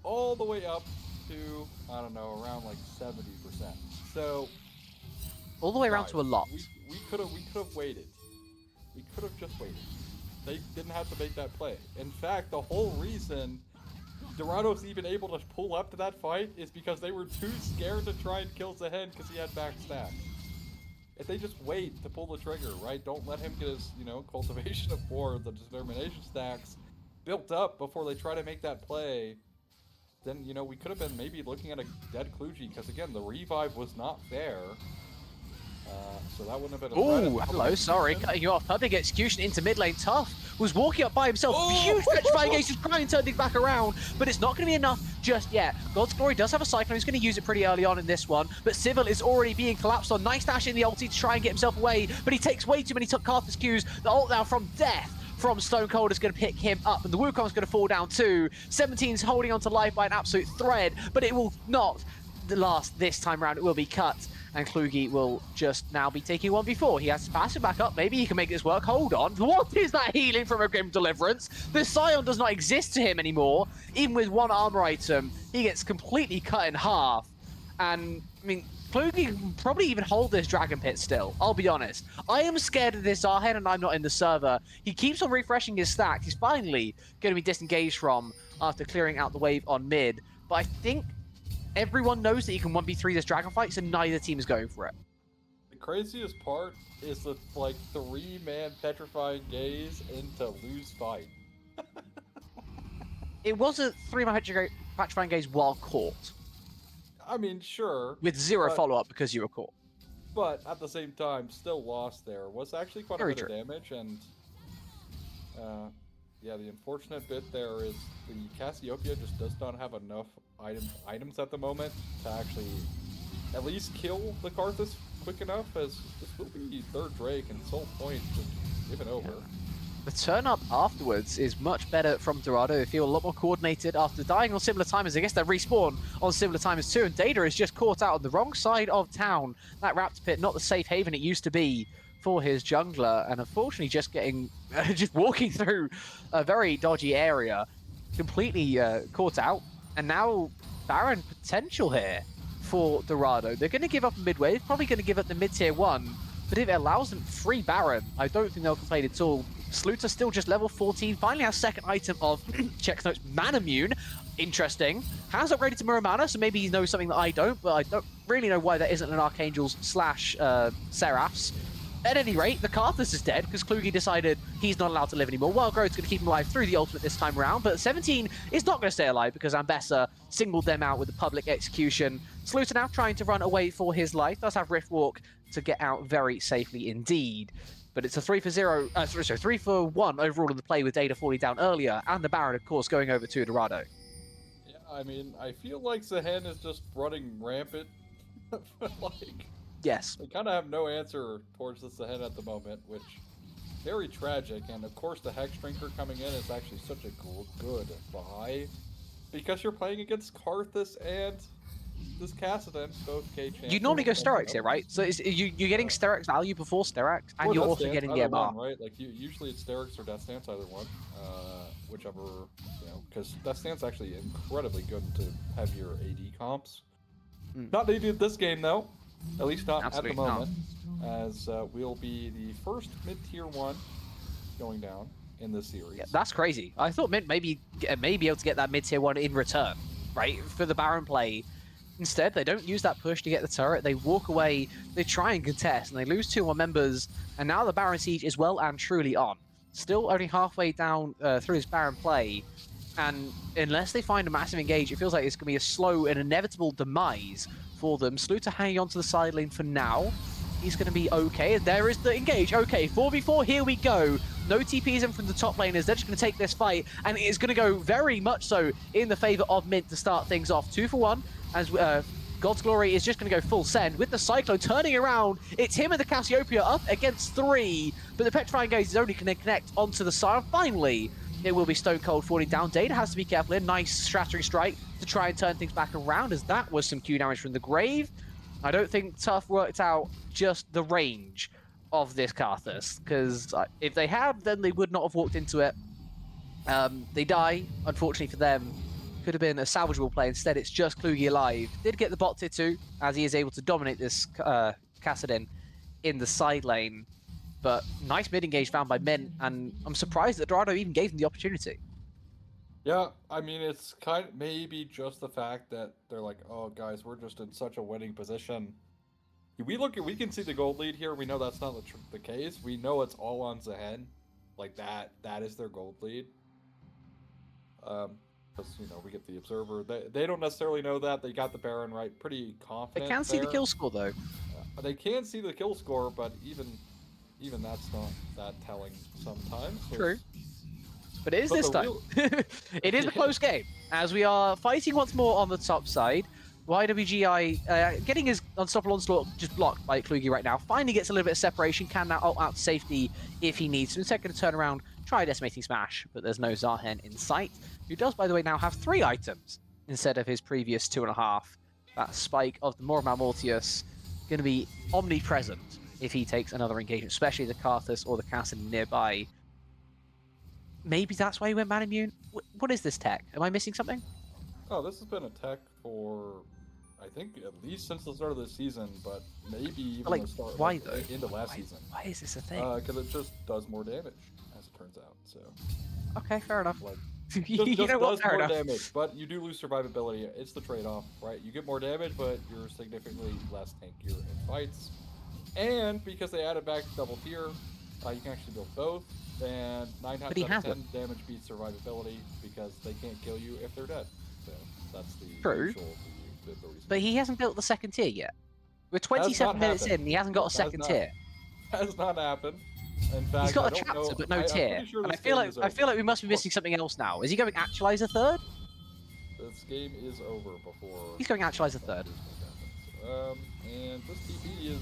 all the way up to, I don't know, around like 70%. So, all the way around to a lot. We could have waited. We could have just waited. They didn't have to make that play. In fact, the whole reason Dorado's even able to pull up to that fight is because they were too scared to try and kill Zehen because he had max stats. If they just wait to pull the trigger, right? Don't let him get his, cultivation of war, the determination stacks built up before they try to make that play. Then, we could have been maybe looking at a dead Kluji because, again, the revive was not there. So that wouldn't have been a threat. Oh, hello, sorry, cutting you off. Public execution into mid lane. Tough was walking up by himself. Huge petrifying ace, trying to turn things back around, but it's not going to be enough just yet. God's Glory does have a Cyclone. He's going to use it pretty early on in this one, but Civil is already being collapsed on. Nice dash in the ulti to try and get himself away, but he takes way too many Karthus Qs. The ult now from Death from Stone Cold is going to pick him up, and the Wukong's going to fall down too. 17's holding on to life by an absolute thread, but it will not last this time around. It will be cut, and Klugi will just now be taking 1v4. He has to pass it back up. Maybe he can make this work. Hold on. What is that healing from a Grim Deliverance? The Scion does not exist to him anymore. Even with one armor item, he gets completely cut in half. And, I mean, Klugi can probably even hold this Dragon Pit still, I'll be honest. I am scared of this Arhen, and I'm not in the server. He keeps on refreshing his stack. He's finally going to be disengaged from after clearing out the wave on mid. But I think everyone knows that you can 1v3 this dragon fight, so neither team is going for it. The craziest part is the, 3-man petrifying gaze into lose fight. It was a 3-man petrifying gaze while caught. I mean, sure. With zero follow-up because you were caught. But at the same time, still lost there. Was actually quite a bit of damage, and yeah, the unfortunate bit there is the Cassiopeia just does not have enough items at the moment to actually at least kill the Karthus quick enough, as this will be third Drake and Soul Point just given over. Yeah. The turn up afterwards is much better from Dorado. They feel a lot more coordinated after dying on similar timers. I guess they respawn on similar timers too, and Data is just caught out on the wrong side of town. That Raptor Pit, not the safe haven it used to be for his jungler, and unfortunately just walking through a very dodgy area, completely caught out. And now Baron potential here for Dorado. They're going to give up a mid wave, probably going to give up the mid tier 1, but if it allows them free Baron, I don't think they'll complain at all. Sluter still just level 14, finally has second item of checks notes, Man Immune. Interesting. Has upgraded to Mirror Mana, so maybe he knows something that I don't, but I don't really know why that isn't an Archangel's slash Seraph's. At any rate, the Karthus is dead because Klugi decided he's not allowed to live anymore. Wild Growth's going to keep him alive through the ultimate this time around, but 17 is not going to stay alive because Ambessa singled them out with the public execution. Sluter now trying to run away for his life. Does have Rift Walk to get out very safely indeed. But it's a 3-for-1 overall in the play with Data falling down earlier, and the Baron, of course, going over to Dorado. Yeah, I mean, I feel like Zehen is just running rampant. Yes. They kind of have no answer towards this Zehen at the moment, which very tragic. And of course, the Hex Drinker coming in is actually such a good buy, because you're playing against Karthus and this Kassadin, both K champs. You normally go Sterak's here, right? So you're getting Sterak's value before Sterak's, and you're also getting the MR. Right? Like, usually it's Sterak's or Death Stance, either one. Whichever, because Death Stance actually incredibly good into heavier AD comps. Not needed this game, though. At least not at the moment, as we'll be the first mid-tier 1 going down in this series. Yeah, that's crazy. I thought Mint may be able to get that mid-tier 1 in return, right, for the Baron play. Instead, they don't use that push to get the turret. They walk away, they try and contest, and they lose 2 more members, and now the Baron siege is well and truly on. Still only halfway down through his Baron play, and unless they find a massive engage, it feels like it's going to be a slow and inevitable demise for them. Sluter hanging on to the side lane for now. He's going to be okay. And there is the engage. Okay, 4v4, here we go. No TPs in from the top laners. They're just going to take this fight, and it is going to go very much so in the favor of Mint to start things off. 2-for-1, as God's Glory is just going to go full send with the Cyclone turning around. It's him and the Cassiopeia up against 3, but the Petrifying Gaze is only going to connect onto the side. Finally, it will be Stone Cold falling down. Data has to be careful here. Nice Shattering Strike to try and turn things back around, as that was some Q damage from the Grave. I don't think Tough worked out just the range of this Karthus, because if they had, then they would not have walked into it. They die, unfortunately for them. Could have been a salvageable play. Instead, it's just Klugi alive. Did get the bot tier 2, as he is able to dominate this Kassadin in the side lane. But nice mid-engage found by Mint, and I'm surprised that Dorado even gave him the opportunity. Yeah, I mean, it's kind of maybe just the fact that they're like, oh, guys, we're just in such a winning position. We can see the gold lead here. We know that's not the case. We know it's all on Zahen. Like that is their gold lead. Because we get the observer. They don't necessarily know that. They got the Baron right, pretty They confident can see the there. kill score though. They can see the kill score, but even that's not that telling sometimes. True. But it is But this the time. real It is a close game, as we are fighting once more on the top side. YWGI getting his unstoppable onslaught just blocked by Kluge right now. Finally gets a little bit of separation, can now ult out to safety if he needs to. Instead, going to turn around, try a decimating smash, but there's no Zahen in sight, who does, by the way, now have 3 items instead of his previous 2.5. That spike of the Moramal Mortius going to be omnipresent if he takes another engagement, especially the Karthus or the Cassidon nearby. Maybe that's why he went man immune. What is this tech? Am I missing something? Oh, this has been a tech for, I think, at least since the start of the season, but maybe even Like, the start why though? into last season. Why is this a thing? Because it just does more damage, as it turns out. So, Okay, fair enough. like, You just know what? does Fair more enough. damage, but you do lose survivability. It's the trade-off, right? You get more damage, but you're significantly less tankier in fights. And because they added back double tier, you can actually build both. And 9 times he out of has 10 damage beats survivability because they can't kill you if they're dead. So that's the True. usual the reason. But he hasn't built the second tier yet. We're 27 minutes in, and he hasn't got a second tier. Has not happened. In fact, He's got I a don't chapter, know. but no I'm tier. pretty sure And I this feel game like is we must be over. missing something else now. Is he going Actualizer third? This game is over before. He's going Actualizer third. And this TP is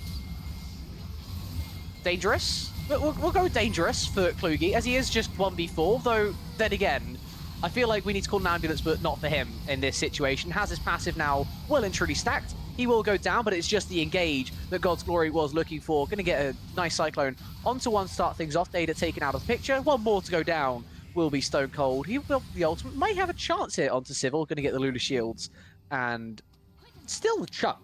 Dangerous. We'll go dangerous for Kluge, as he is just 1v4, though, then again, I feel like we need to call an ambulance, but not for him in this situation. Has his passive now well and truly stacked. He will go down, but it's just the engage that God's Glory was looking for. Going to get a nice Cyclone onto one, start things off. Data taken out of the picture. One more to go down will be Stone Cold. He will the ultimate. Might have a chance here onto Civil. Going to get the Luna Shields. And still the chunk,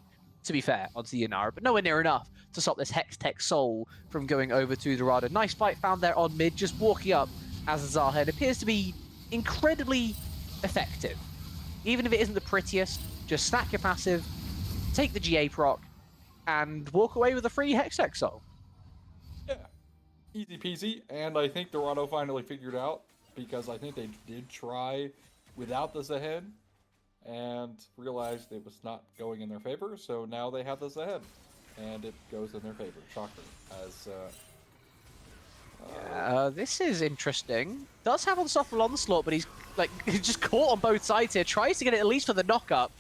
to be fair, onto the Yanara, but nowhere near enough to stop this Hex Tech Soul from going over to Dorado. Nice fight found there on mid, just walking up as a Zahen. Appears to be incredibly effective. Even if it isn't the prettiest, just stack your passive, take the GA proc, and walk away with a free Hex Tech Soul. Yeah, easy peasy. And I think Dorado finally figured out, because I think they did try without this ahead and realized it was not going in their favor. So now they have this ahead, and it goes in their favor. Shocker. As This is interesting. Does have unstoppable onslaught, but he's like just caught on both sides here. Tries to get it at least for the knock-up,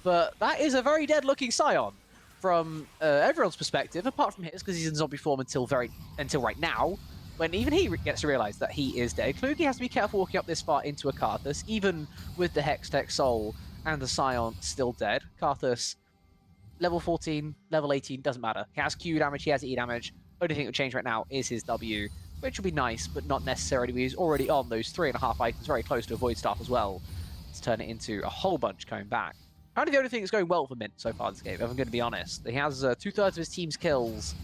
but that is a very dead-looking Scion from everyone's perspective, apart from his, because he's in zombie form until right now, when even he gets to realize that he is dead. Kluge has to be careful walking up this far into a Karthus, even with the Hex Tech Soul and the Scion still dead. Karthus, level 14, level 18, doesn't matter. He has Q damage, he has E damage. Only thing that will change right now is his W, which will be nice, but not necessarily. He's already on those 3.5 items, very close to a Void Staff as well, to turn it into a whole bunch coming back. Kind of the only thing that's going well for Mint so far this game, if I'm going to be honest. He has 2/3 of his team's kills.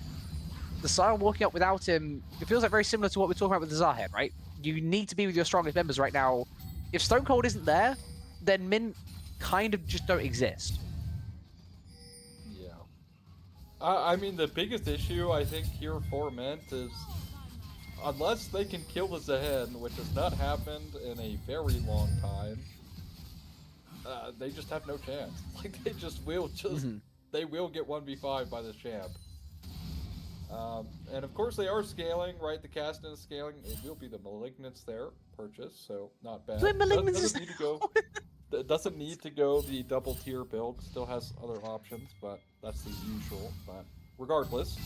The Scion walking up without him, it feels like very similar to what we're talking about with the Zahen, right? You need to be with your strongest members right now. If Stone Cold isn't there, then Mint kind of just don't exist. yeah. I mean, the biggest issue I think here for Mint is, unless they can kill the Zahen, which has not happened in a very long time, they just have no chance. Like, they just will they will get 1v5 by this champ. And of course they are scaling, right? The Caston is scaling. It will be the Malignance there purchase, so not bad. Malignance Doesn't need to go the double tier build. Still has other options, but that's the usual. But regardless,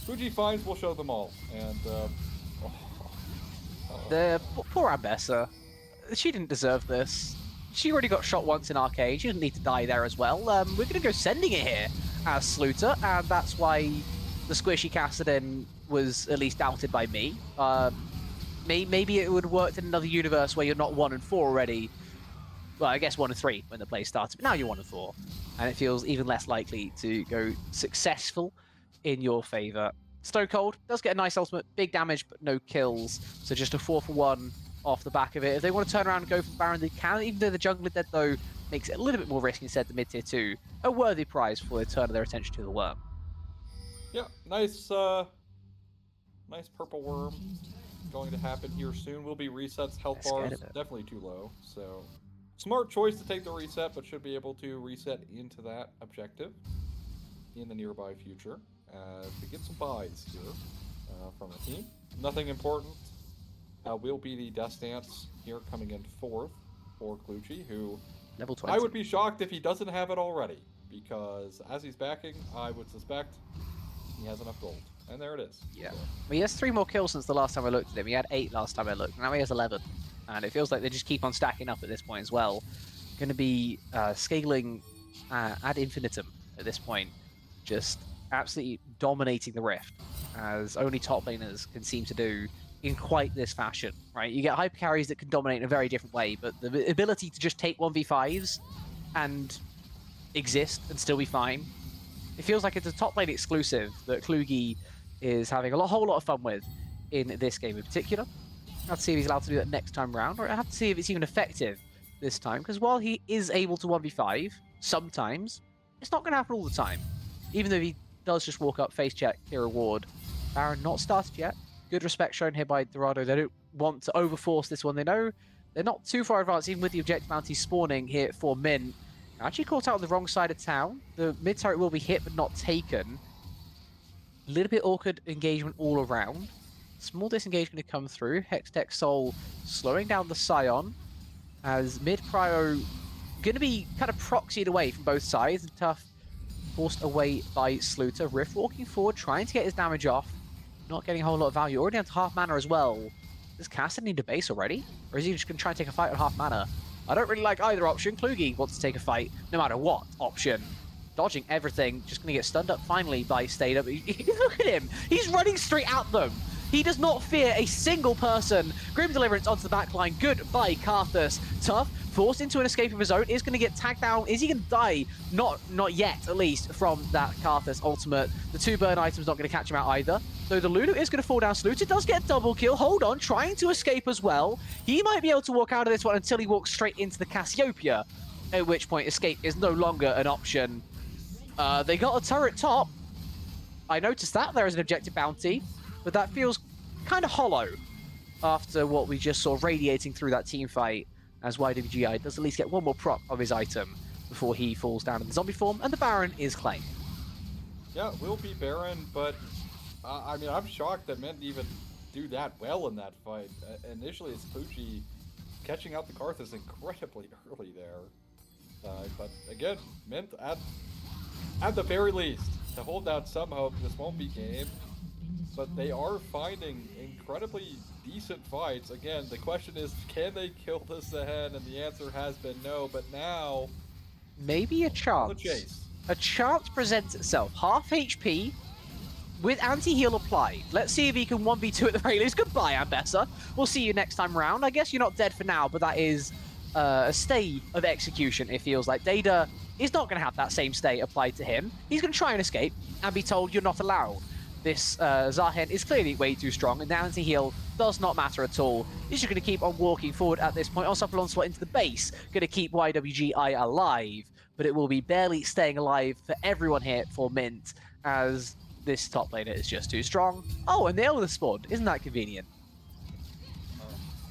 Fuji finds will show them all. And the poor Ambessa, she didn't deserve this. She already got shot once in arcade. She didn't need to die there as well. We're going to go sending it here as Sluter, and that's why the squishy Cassidon was at least doubted by me. Maybe it would have worked in another universe where you're not 1 and 4 already. Well, I guess 1 and 3 when the play started, but now you're 1 and 4. And it feels even less likely to go successful in your favor. Stone Cold does get a nice ultimate, big damage, but no kills. So just a 4-for-1 off the back of it. If they want to turn around and go for the Baron, they can. Even though the jungler dead, though, makes it a little bit more risky instead the mid-tier 2. A worthy prize for they turn their attention to the worm. Yeah, nice nice purple worm going to happen here soon. Will be resets. Health bars definitely too low, so smart choice to take the reset, but should be able to reset into that objective in the nearby future to get some buys here from the team. Nothing important will be the Death Dance here coming in 4th for Kluchi, who level 20. I would be shocked if he doesn't have it already, because as he's backing, I would suspect he has enough gold. And there it is. Yeah. Well, he has 3 more kills since the last time I looked at him. He had 8 last time I looked. Now he has 11. And it feels like they just keep on stacking up at this point as well. Going to be scaling ad infinitum at this point. Just absolutely dominating the Rift, as only top laners can seem to do in quite this fashion, right? You get hyper carries that can dominate in a very different way, but the ability to just take 1v5s and exist and still be fine, it feels like it's a top lane exclusive that Klugi is having a whole lot of fun with in this game in particular. I'll have to see if he's allowed to do that next time round, or I have to see if it's even effective this time, because while he is able to 1v5 sometimes, it's not going to happen all the time. Even though he does just walk up, face check, clear reward. Baron not started yet. Good respect shown here by Dorado. They don't want to overforce this one. They know they're not too far advanced, even with the objective bounty spawning here for Min. Actually caught out on the wrong side of town. The mid turret will be hit but not taken. A little bit awkward engagement all around. Small disengagement to come through. Hextech Soul slowing down the Scion, as mid prio going to be kind of proxied away from both sides. And Tough forced away by Sluter. Rift walking forward, trying to get his damage off. Not getting a whole lot of value. Already down to half mana as well. Does Cassidy need a base already? Or is he just going to try and take a fight on half mana? I don't really like either option. Klugi wants to take a fight no matter what option. Dodging everything. Just going to get stunned up finally by Stata. Look at him. He's running straight at them. He does not fear a single person. Grim Deliverance onto the back line. Goodbye, Karthus. Tough, forced into an escape of his own, is going to get tagged down. Is he going to die? Not yet, at least, from that Karthus ultimate. The 2 burn items not going to catch him out either. Though the Lulu is going to fall down. Sluter does get a double kill. Hold on, trying to escape as well. He might be able to walk out of this one until he walks straight into the Cassiopeia, at which point escape is no longer an option. They got a turret top. I noticed that there is an objective bounty, but that feels kind of hollow after what we just saw radiating through that team fight, as YWGI does at least get one more prop of his item before he falls down in the zombie form, and the Baron is claimed. Yeah, will be Baron, but I mean, I'm shocked that Mint even do that well in that fight. Initially, it's Pucci catching out the Karthus incredibly early there. But again, Mint at the very least, to hold out some hope, this won't be game. But they are finding incredibly decent fights. Again, the question is, can they kill this ahead? And the answer has been no, but now... Maybe a chance. Chase. A chance presents itself. Half HP with anti-heal applied. Let's see if he can 1v2 at the very least. Goodbye, Ambessa. We'll see you next time round. I guess you're not dead for now, but that is a stay of execution, it feels like. Data is not going to have that same stay applied to him. He's going to try and escape and be told you're not allowed. This Zahen is clearly way too strong, and the anti-heal does not matter at all. He's just going to keep on walking forward at this point. Also, onslaught into the base, going to keep YWGI alive, but it will be barely staying alive for everyone here for Mint, as this top laner is just too strong. Oh, and the Elder spawned. Isn't that convenient?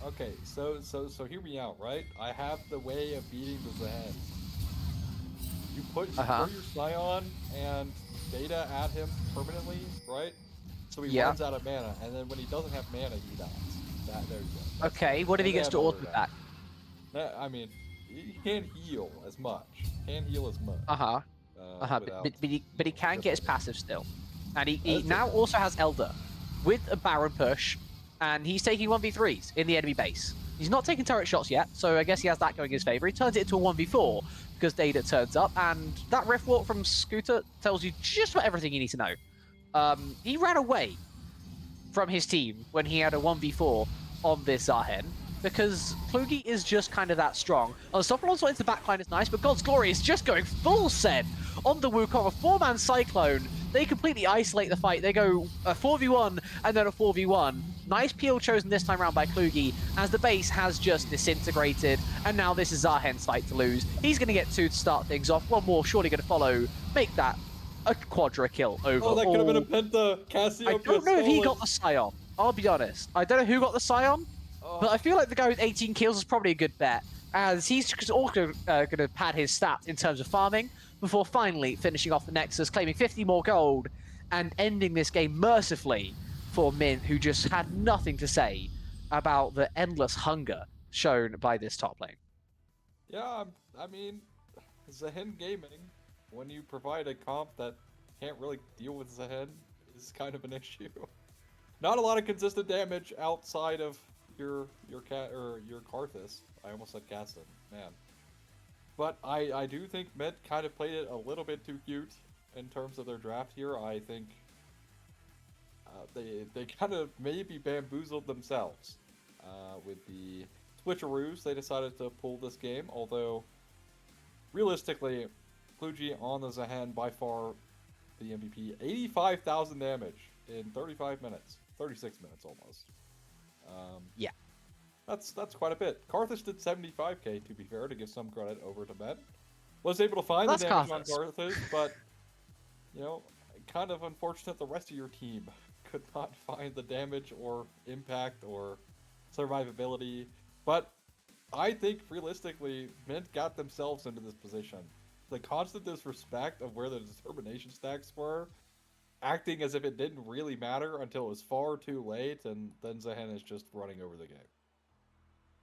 Okay, so hear me out, right? I have the way of beating the Zahen. You put your Scion and Data at him permanently, right? So he runs out of mana, and then when he doesn't have mana, he dies. There you go. Okay, what if he gets to ultimate back? I mean, he can't heal as much. Can't heal as much. But he can get his passive still. And he now also has Elder with a Baron push, and he's taking 1v3s in the enemy base. He's not taking turret shots yet, so I guess he has that going in his favor. He turns it into a 1v4 because Data turns up, and that Rift Walk from Scooter tells you just about everything you need to know. He ran away from his team when he had a 1v4 on this Zahen, because Klugi is just kind of that strong. Unstoppable into the backline is nice, but God's Glory is just going full send on the Wukong. A 4-man Cyclone They completely isolate the fight. They go a 4v1 and then a 4v1. Nice peel chosen this time around by Kluge, as the base has just disintegrated, and now this is Zahen's fight to lose. He's going to get 2 to start things off. One more surely going to follow. Make that a quadra kill over. Oh, that could have been a penta. I Cassiopeia don't know if he stolen. got the Scion. I'll be honest. I don't know who got the Scion, but I feel like the guy with 18 kills is probably a good bet, as he's also going to pad his stats in terms of farming before finally finishing off the Nexus, claiming 50 more gold and ending this game mercifully for Mint, who just had nothing to say about the endless hunger shown by this top lane. Yeah, I mean, Zahen Gaming, when you provide a comp that can't really deal with Zahen, is kind of an issue. Not a lot of consistent damage outside of your Karthus. I almost said Caston, man. But I do think Mint kind of played it a little bit too cute in terms of their draft here. I think they kind of maybe bamboozled themselves with the switcheroos they decided to pull this game. Although, realistically, Kluge on the Zahen, by far the MVP. 85,000 damage in 35 minutes. 36 minutes almost. Yeah. That's quite a bit. Karthus did 75k, to be fair, to give some credit over to Met. Was able to find the damage on Karthus, but, you know, kind of unfortunate the rest of your team could not find the damage or impact or survivability. But I think, realistically, Mint got themselves into this position. The constant disrespect of where the determination stacks were, acting as if it didn't really matter until it was far too late, and then Zahen is just running over the game.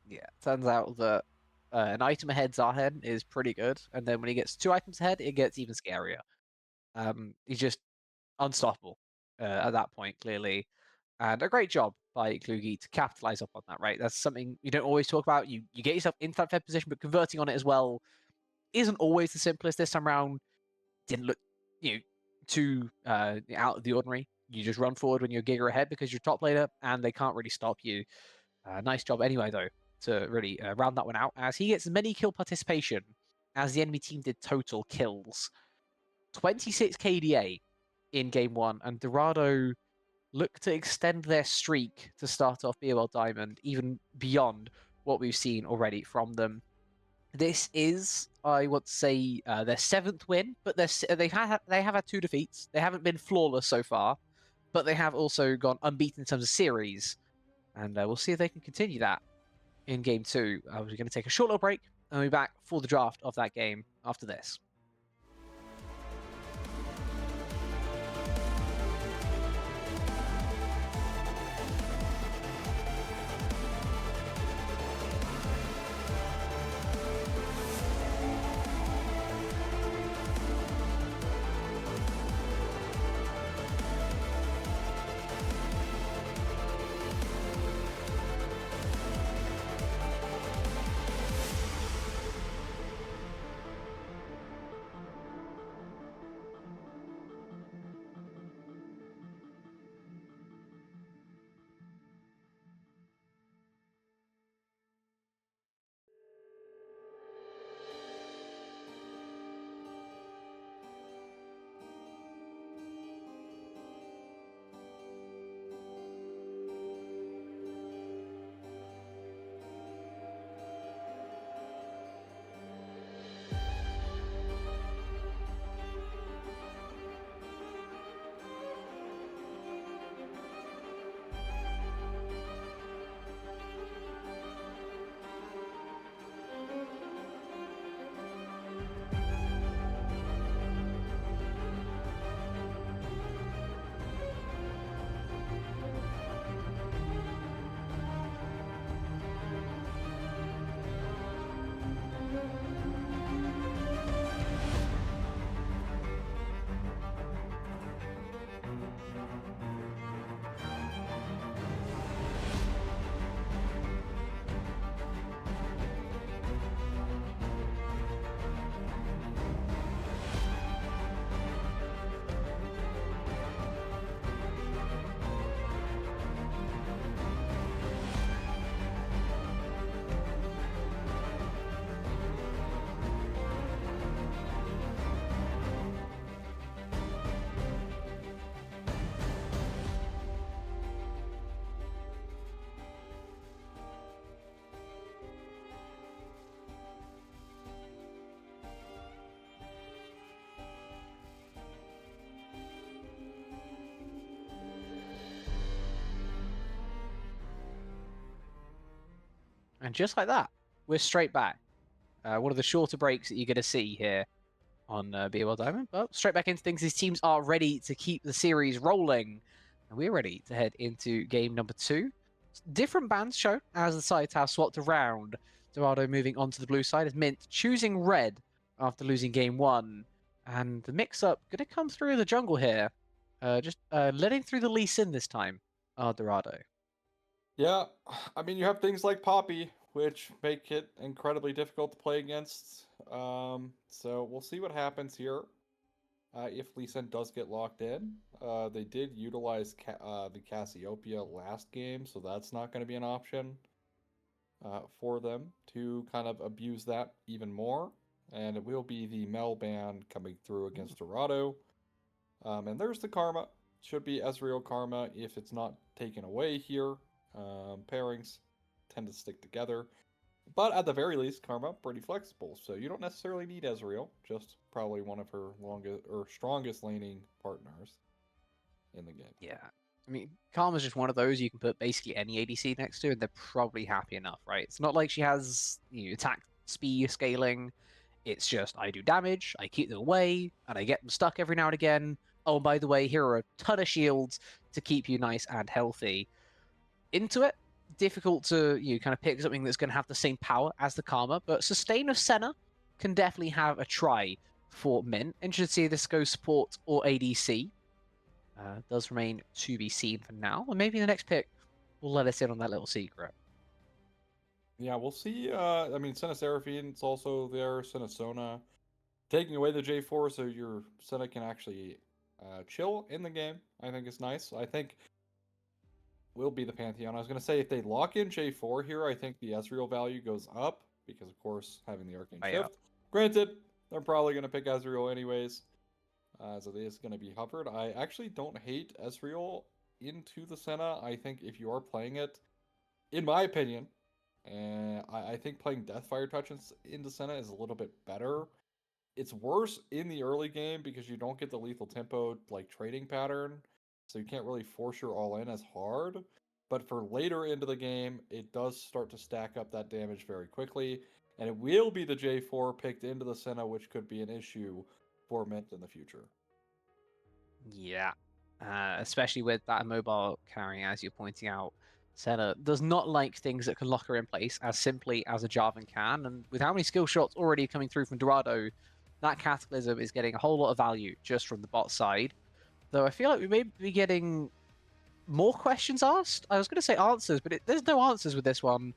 Yeah, turns out that an item ahead Zahen is pretty good, and then when he gets 2 items ahead, it gets even scarier. He's just unstoppable at that point, clearly. And a great job by Kluge to capitalize up on that, right? That's something you don't always talk about. You get yourself into that Fed position, but converting on it as well isn't always the simplest. This time around, didn't look, too out of the ordinary. You just run forward when you're a Giga ahead because you're top laner, and they can't really stop you. Nice job anyway, though, to really round that one out, as he gets as many kill participation as the enemy team did total kills. 26 KDA in game 1, and Dorado look to extend their streak to start off BOL Diamond, even beyond what we've seen already from them. This is, I would say, their 7th win, but they have had 2 defeats. They haven't been flawless so far, but they have also gone unbeaten in terms of series, and we'll see if they can continue that in game 2. We're going to take a short little break, and we'll be back for the draft of that game after this. And just like that, we're straight back. One of the shorter breaks that you're going to see here on BOL Diamond. But straight back into things. These teams are ready to keep the series rolling. And we're ready to head into game number 2. Different bands shown as the sides have swapped around. Dorado moving on to the blue side as Mint choosing red after losing game 1. And the mix-up going to come through the jungle here. Just letting through the Lee Sin this time. Dorado. Yeah, I mean, you have things like Poppy, which make it incredibly difficult to play against. So we'll see what happens here. If Lee Sin does get locked in, they did utilize the Cassiopeia last game, so that's not going to be an option for them to kind of abuse that even more. And it will be the Mel ban coming through against Dorado. And there's the Karma. Should be Ezreal Karma if it's not taken away here. Pairings tend to stick together. But at the very least, Karma pretty flexible, so you don't necessarily need Ezreal, just probably one of her longest or strongest laning partners in the game. Yeah. I mean, Karma's just one of those you can put basically any ADC next to, and they're probably happy enough, right? It's not like she has attack speed scaling. It's just, I do damage, I keep them away, and I get them stuck every now and again. Oh, and by the way, here are a ton of shields to keep you nice and healthy. Into it, difficult to kind of pick something that's going to have the same power as the Karma, but Sustain of Senna can definitely have a try for Mint. Interested to see if this goes support or ADC. Does remain to be seen for now, and maybe the next pick will let us in on that little secret. Yeah, we'll see. I mean, Senna Seraphine's also there, Senna Sona. Taking away the J4 so your Senna can actually chill in the game, I think is nice. I think will be the Pantheon. I was going to say, if they lock in J4 here, I think the Ezreal value goes up, because, of course, having the Arcane Shift. Granted, they're probably going to pick Ezreal anyways, so it is going to be hovered. I actually don't hate Ezreal into the Senna. I think if you are playing it, in my opinion, I think playing Deathfire Touch into Senna is a little bit better. It's worse in the early game because you don't get the lethal tempo like trading pattern, so you can't really force your all in as hard. But for later into the game, it does start to stack up that damage very quickly, and it will be the J4 picked into the Senna, which could be an issue for Mint in the future. Yeah, especially with that immobile carrying, as you're pointing out. Senna does not like things that can lock her in place as simply as a Jarvan can, and with how many skill shots already coming through from Dorado, that Cataclysm is getting a whole lot of value just from the bot side. Though I feel like we may be getting more questions asked. I was going to say answers, but there's no answers with this one.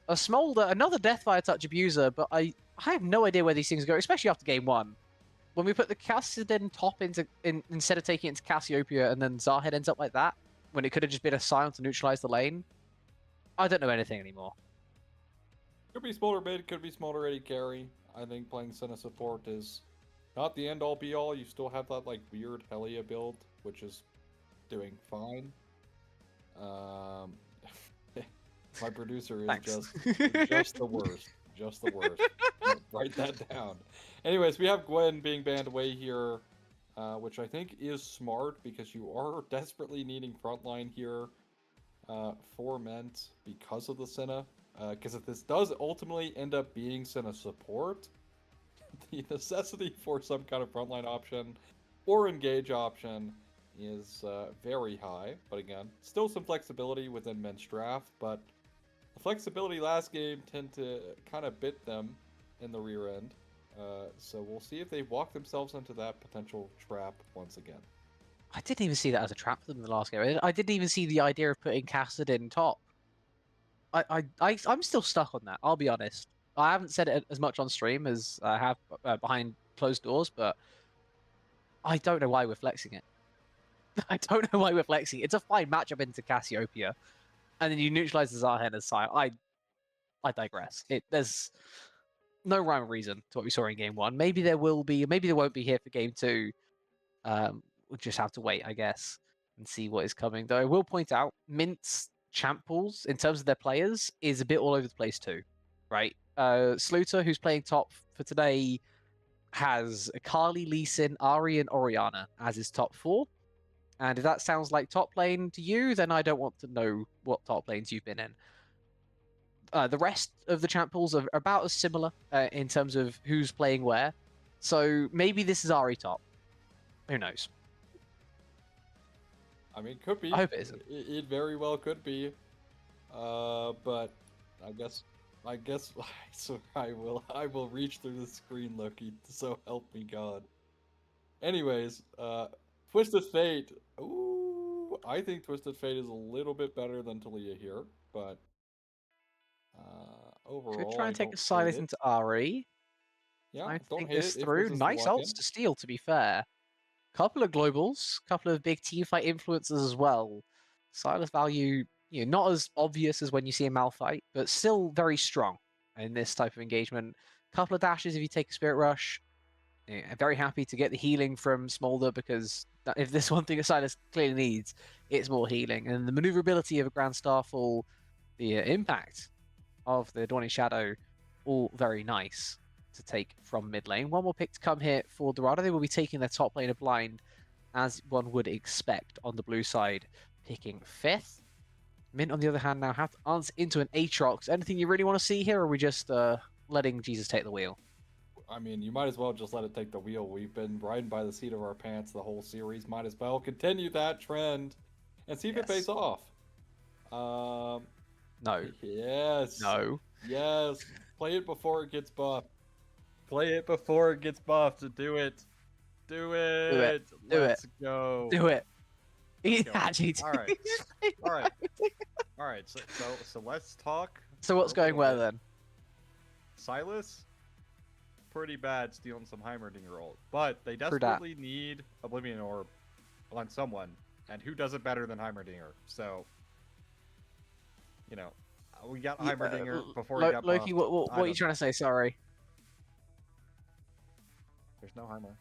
A Smolder, another Deathfire Touch abuser, but I have no idea where these things go, especially after game 1. When we put the Kassadin top instead of taking it into Cassiopeia, and then Zarhead ends up like that, when it could have just been a silence to neutralize the lane. I don't know anything anymore. Could be Smolder mid, could be Smolder AD carry. I think playing Senna support is not the end-all be-all. You still have that like weird Helia build, which is doing fine. My producer is just the worst. Just the worst. Write that down. Anyways, we have Gwen being banned away here, which I think is smart because you are desperately needing frontline here for Ment because of the Senna. Because if this does ultimately end up being Senna support, the necessity for some kind of frontline option or engage option is very high. But again, still some flexibility within Ment's draft, but the flexibility last game tend to kind of bit them in the rear end. So we'll see if they walk themselves into that potential trap once again. I didn't even see that as a trap for them in the last game. I didn't even see the idea of putting Kassadin top. I'm still stuck on that, I'll be honest. I haven't said it as much on stream as I have behind closed doors, but I don't know why we're flexing it. I don't know why we're flexing it. It's a fine matchup into Cassiopeia, and then you neutralize the Zarhead as side. I digress. There's no rhyme or reason to what we saw in game 1. Maybe there will be, maybe there won't be here for game 2. We'll just have to wait, I guess, and see what is coming. Though I will point out, Mint's champ pools, in terms of their players, is a bit all over the place too, right? Sluter, who's playing top for today, has Akali, Lee Sin, Ahri, and Orianna as his top 4. And if that sounds like top lane to you, then I don't want to know what top lanes you've been in. The rest of the champ pools are about as similar in terms of who's playing where. So maybe this is Ari top. Who knows? I mean, could be. I hope it isn't. It very well could be. But I guess so I will reach through the screen, Loki. So help me God. Anyways, Twisted Fate. Ooh, I think Twisted Fate is a little bit better than Talia here, but Could overall, try I and take a don't hate silence it. into Ari. Yeah, I don't think hate this it if through. this is the Nice lock-in. ults to steal, to be fair. Couple of globals, couple of big teamfight influences as well. Silas value, not as obvious as when you see a Malphite, but still very strong in this type of engagement. Couple of dashes if you take a Spirit Rush. I'm very happy to get the healing from Smolder because if there's one thing that Silas clearly needs, it's more healing. And the maneuverability of a Grand Starfall, the impact of the Dawning Shadow, all very nice to take from mid lane. One more pick to come here for Dorado. They will be taking their top laner blind, as one would expect on the blue side, picking 5th. Mint, on the other hand, now have to answer into an Aatrox. Anything you really want to see here, or are we just letting Jesus take the wheel? I mean, you might as well just let it take the wheel. We've been riding by the seat of our pants the whole series. Might as well continue that trend and see if it pays off. No. Yes. No. Yes. Play it before it gets buffed. Play it before it gets buffed. Do it. Do it. Do it. Do Let's it. go. Do it. Let's go. Actually, All right. All right. All right. So let's talk. So what's going well then? Silas, pretty bad stealing some Heimerdinger ult, but they desperately need Oblivion Orb on someone, and who does it better than Heimerdinger? So, we got Heimerdinger before he got Loki, buffed. what are you trying to say? Sorry. There's no Heimer.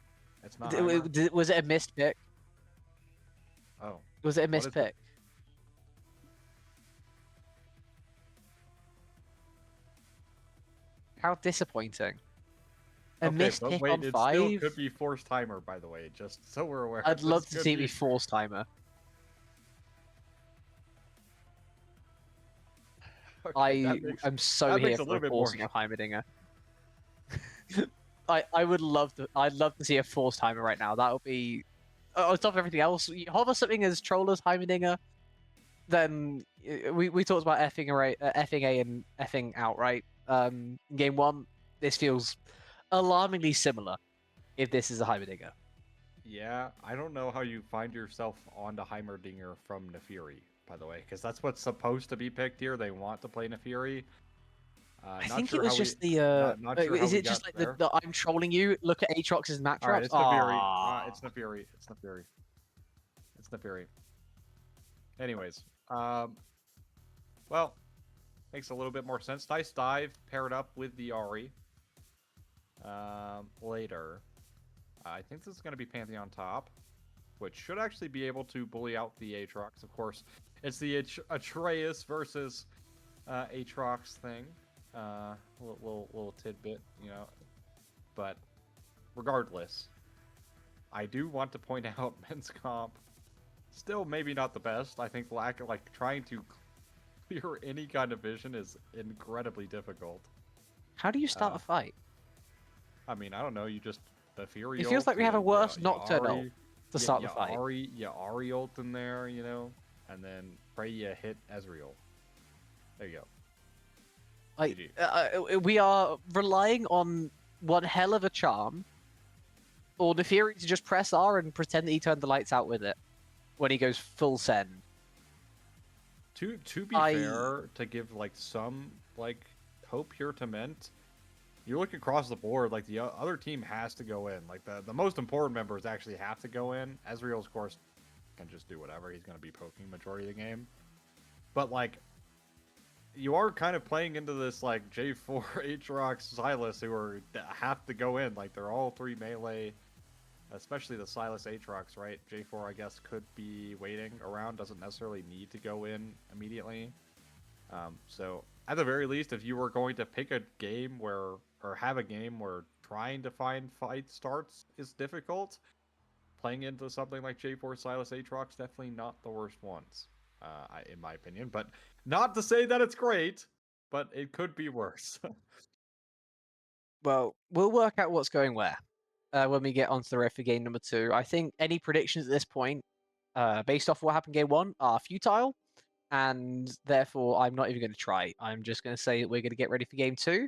It's not Heimer. Was it a missed pick? Oh. Was it a missed pick? How disappointing. A missed pick on 5? It still could be forced timer, by the way, just so we're aware. I'd love to see it be forced timer. Okay, I'm so here for forcing a Heimerdinger. I'd love to see a forced timer right now. That would be on top of everything else. You hover something as Troller's Heimerdinger, then we talked about effing A and effing out, right? Game 1, this feels alarmingly similar if this is a Heimerdinger. Yeah, I don't know how you find yourself onto Heimerdinger from Nefiri, by the way, because that's what's supposed to be picked here. They want to play Nefiri. I think it was just the. Is it just like the I'm trolling you? Look at Aatrox's matchups. Alright, it's Nefiri. It's Nefiri. It's Nefiri. It's Nefiri. Anyways, well, makes a little bit more sense. Nice dive paired up with the Ari. Later, I think this is going to be Pantheon top, which should actually be able to bully out the Aatrox. Of course, it's the Atreus versus Aatrox thing. Little tidbit, But regardless, I do want to point out men's comp still maybe not the best. I think trying to clear any kind of vision is incredibly difficult. How do you start a fight? I mean, I don't know. You just the Fury. It feels like we have a worse Nocturne ult to start the fight. Ari ult in there, and then pray you hit Ezreal. There you go. We are relying on one hell of a charm, or Nefiri to just press R and pretend that he turned the lights out with it when he goes full send. To be fair, to give some hope here to Mint, you look across the board, the other team has to go in. The most important members actually have to go in. Ezreal, of course, can just do whatever. He's going to be poking majority of the game. But you are kind of playing into this J4, Aatrox, Silas, who have to go in. They're all 3 melee, especially the Silas Aatrox, right? J4, I guess, could be waiting around, doesn't necessarily need to go in immediately. So at the very least, if you were going to pick a game or have a game where trying to find fight starts is difficult, playing into something like J4 Silas Aatrox, definitely not the worst ones, in my opinion. But not to say that it's great, but it could be worse. Well, we'll work out what's going where when we get onto the road for game number 2. I think any predictions at this point, based off what happened game 1, are futile, and therefore I'm not even going to try. I'm just going to say that we're going to get ready for game 2,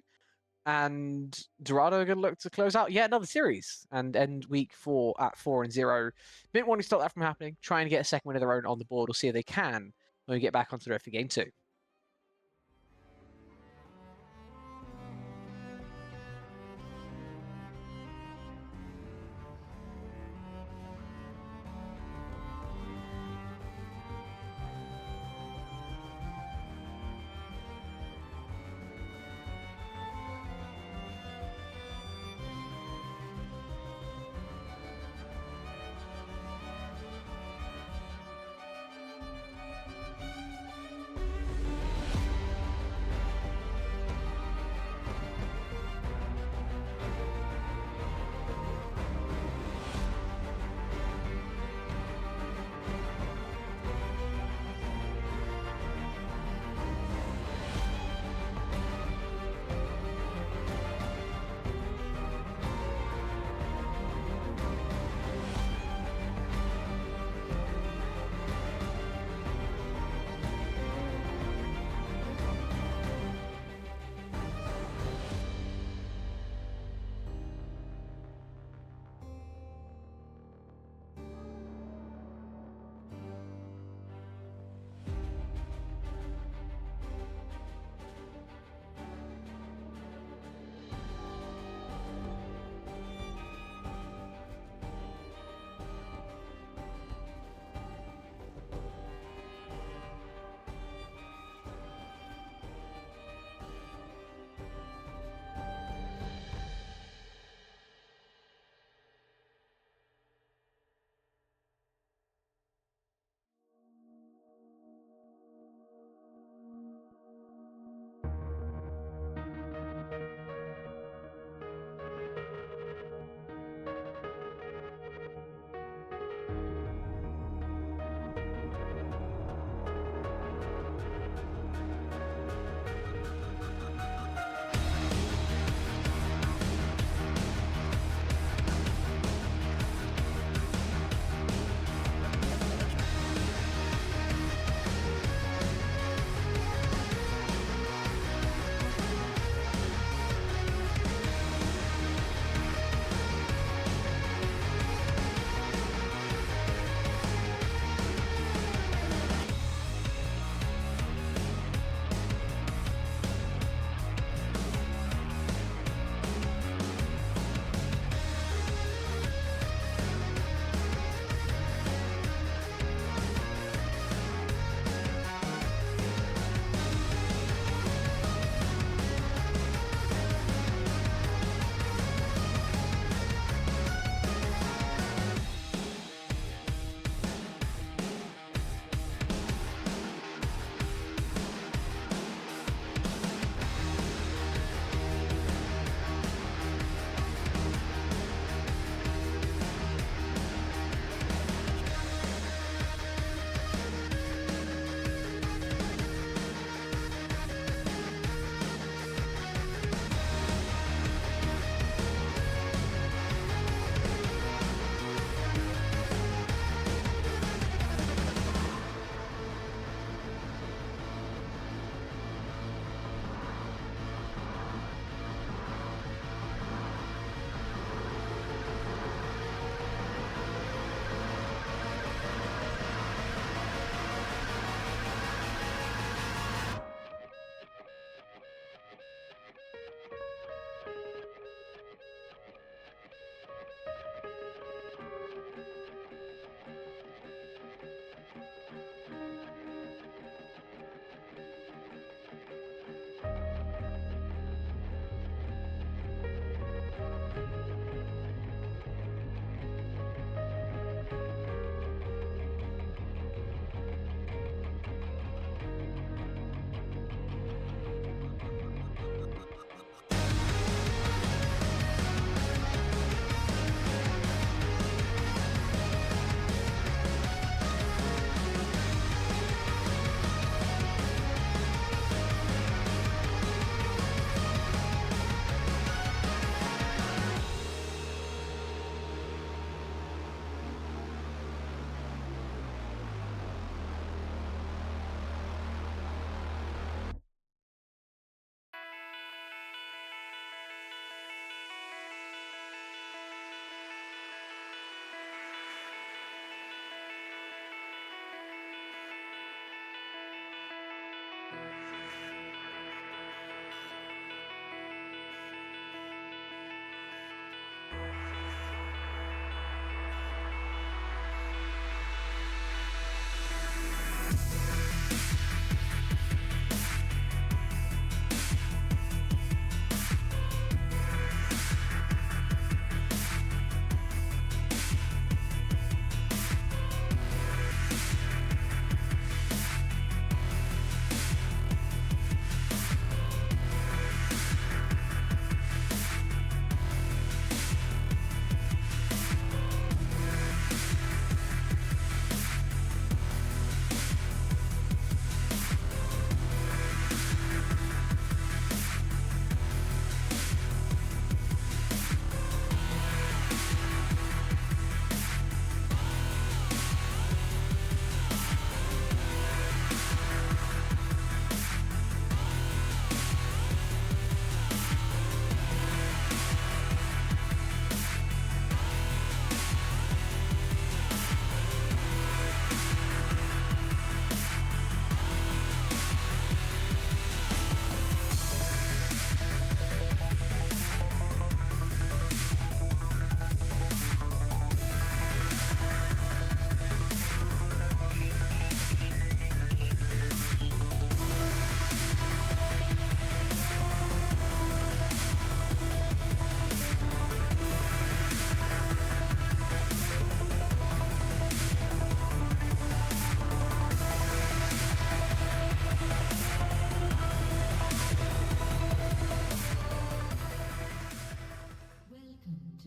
and Dorado are going to look to close out yet another series and end week 4 at 4-0. Been wanting to stop that from happening, trying to get a second win of their own on the board, or see if they can when we get back onto the road for game 2.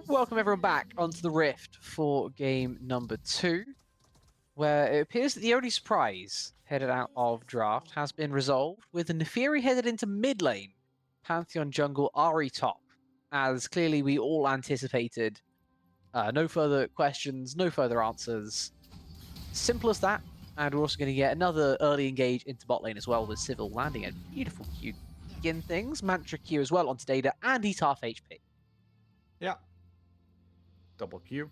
Welcome everyone back onto the Rift for game number 2, where it appears that the only surprise headed out of draft has been resolved, with the Neferi headed into mid lane, Pantheon jungle, Ari top, as clearly we all anticipated. No further questions, no further answers. Simple as that. And we're also going to get another early engage into bot lane as well, with Civil landing a beautiful Q. Begin things, Mantra Q as well onto Data, and he's half HP. Yeah. Double Q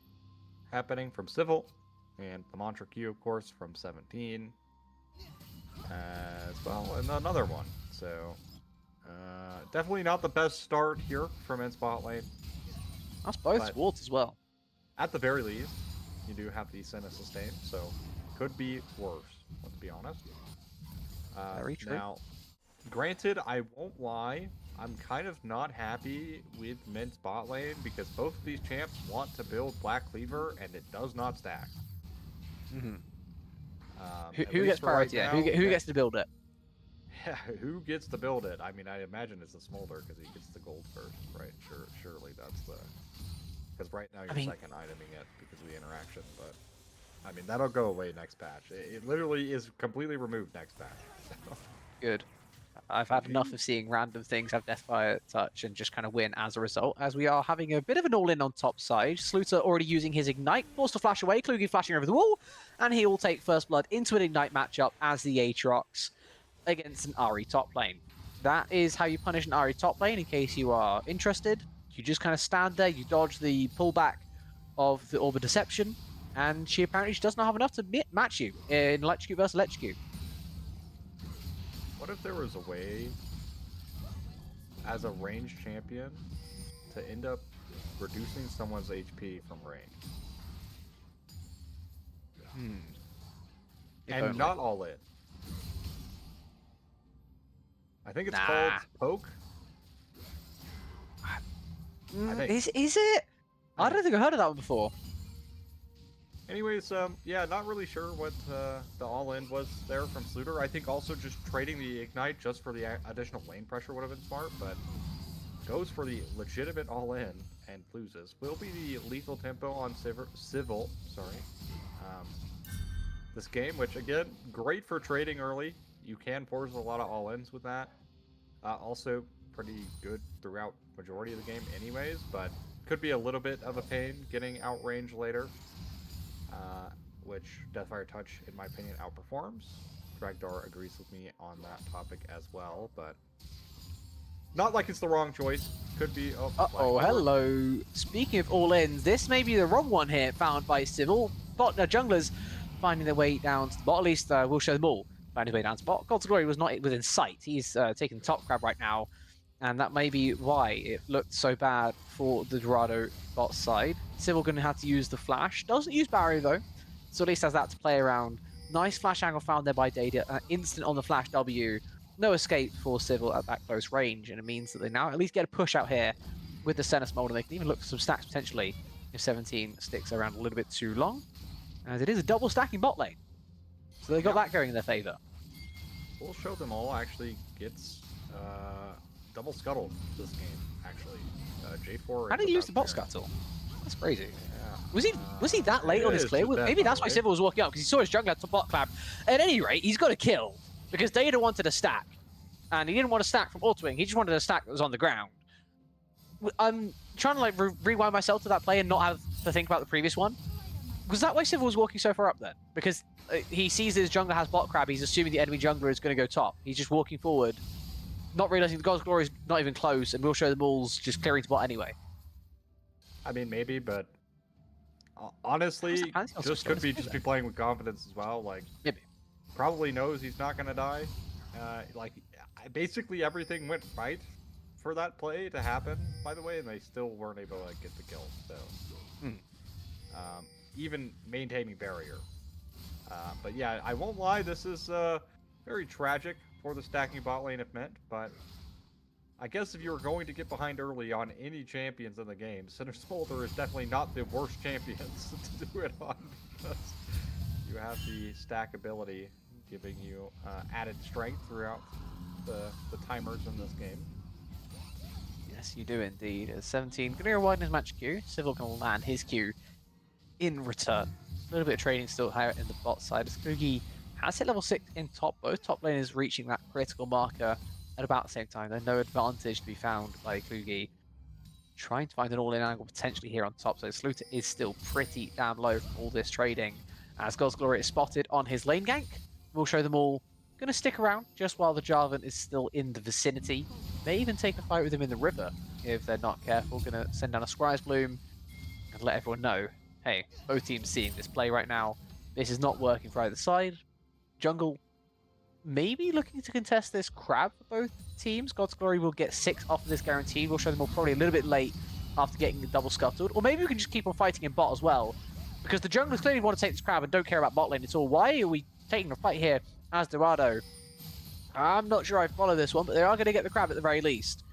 happening from Civil, and the Mantra Q, of course, from 17 as well, and another one. So, definitely not the best start here from in spot lane. That's both But- swords as well. At the very least, you do have the Senna sustain, so could be worse, let's be honest. Very true. Now, granted, I won't lie, I'm kind of not happy with Mint's bot lane because both of these champs want to build Black Cleaver and it does not stack. Mm-hmm. At Who least gets for right priority? now, Who gets to build it? Yeah, who gets to build it? I mean, I imagine it's a Smolder because he gets the gold first, right? Surely that's the... Because right now you're second iteming it because of the interaction, but... I mean, that'll go away next patch. It literally is completely removed next patch. Good. I've had enough of seeing random things have Deathfire touch and just kind of win as a result, as we are having a bit of an all-in on top side. Sluter already using his Ignite, forced to flash away, Klugi flashing over the wall, and he will take first blood into an Ignite matchup as the Aatrox against an Ahri top lane. That is how you punish an Ahri top lane, in case you are interested. You just kind of stand there, you dodge the pullback of the Orb of Deception, and she apparently just does not have enough to match you in Electrocute versus Electrocute. What if there was a way, as a ranged champion, to end up reducing someone's HP from range? And not all in. I think it's called Poke. Is it? I don't think I've heard of that one before. Anyways, yeah, not really sure what the all-in was there from Sluter. I think also just trading the Ignite just for the additional lane pressure would have been smart, but goes for the legitimate all-in and loses. Will be the lethal tempo on Civil, this game, which again, great for trading early. You can force a lot of all-ins with that. Also pretty good throughout majority of the game anyways, but could be a little bit of a pain getting outranged later. Which Deathfire Touch, in my opinion, outperforms. Dragdar agrees with me on that topic as well, but not like it's the wrong choice. Could be. Oh, hello. Speaking of all-ins, this may be the wrong one here found by Civil. Junglers finding their way down to the bot. At least we'll show them all finding his way down to bot. God's Glory was not within sight. He's taking top grab right now, and that may be why it looked so bad for the Dorado bot side. Civil going to have to use the flash. Doesn't use barrier though. So at least has that to play around. Nice flash angle found there by Data. Instant on the flash W. No escape for Civil at that close range. And it means that they now at least get a push out here with the Senna Smolder. They can even look for some stacks potentially if 17 sticks around a little bit too long. As it is a double stacking bot lane. So they got that going in their favor. We'll show them all actually gets double scuttled this game, actually. J4. How did he use the bot scuttle? That's crazy. Yeah. Was he that late on his clear? Maybe that's why Civil was walking up, because he saw his jungler to bot clap. At any rate, he's got a kill, because Data wanted a stack. And he didn't want a stack from Autoing, he just wanted a stack that was on the ground. I'm trying to like rewind myself to that play and not have to think about the previous one. Was that why Civil was walking so far up then? Because he sees his jungler has bot crab, he's assuming the enemy jungler is going to go top. He's just walking forward, not realizing the God's Glory is not even close, and we'll show the balls just clearing to bot anyway. I mean, maybe, but honestly, just could be just be playing with confidence as well. Like, maybe. Probably knows he's not going to die. Basically everything went right for that play to happen, by the way, and they still weren't able to get the kill. So, even maintaining barrier. But yeah, I won't lie, this is very tragic for the stacking bot lane if meant, but I guess if you were going to get behind early on any champions in the game, Center Smolder is definitely not the worst champions to do it on, because you have the stack ability giving you added strength throughout the timers in this game. Yes, you do indeed. At 17, going to go widen his match queue. Civil can land his queue in return. A little bit of trading still higher in the bot side. As Klugi has hit level 6 in top. Both top laners reaching that critical marker at about the same time. There's no advantage to be found by Klugi. Trying to find an all-in angle potentially here on top. So Sluter is still pretty damn low from all this trading. As God's Glory is spotted on his lane gank. We'll show them all. Going to stick around just while the Jarvan is still in the vicinity. May even take a fight with him in the river if they're not careful. Going to send down a Scry's Bloom and let everyone know, hey, both teams seeing this play right now. This is not working for either side. Jungle maybe looking to contest this crab for both teams. God's Glory will get 6 off of this guaranteed. We'll show them all probably a little bit late after getting the double scuttled. Or maybe we can just keep on fighting in bot as well. Because the junglers clearly want to take this crab and don't care about bot lane at all. Why are we taking a fight here as Dorado? I'm not sure I follow this one, but they are going to get the crab at the very least.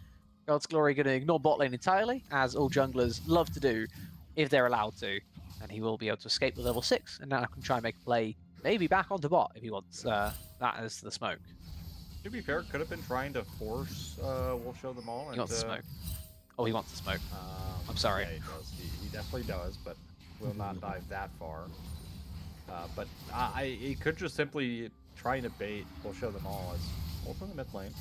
God's Glory going to ignore bot lane entirely, as all junglers love to do if they're allowed to. And he will be able to escape with level 6, and now can try and make a play maybe back onto bot if he wants that as the smoke. To be fair, could have been trying to force we'll show them all. He wants the smoke. Oh, he wants the smoke. I'm sorry. Yeah, he does. He definitely does, but will not dive that far. But he could just simply trying to bait we'll show them all as both in the mid lane.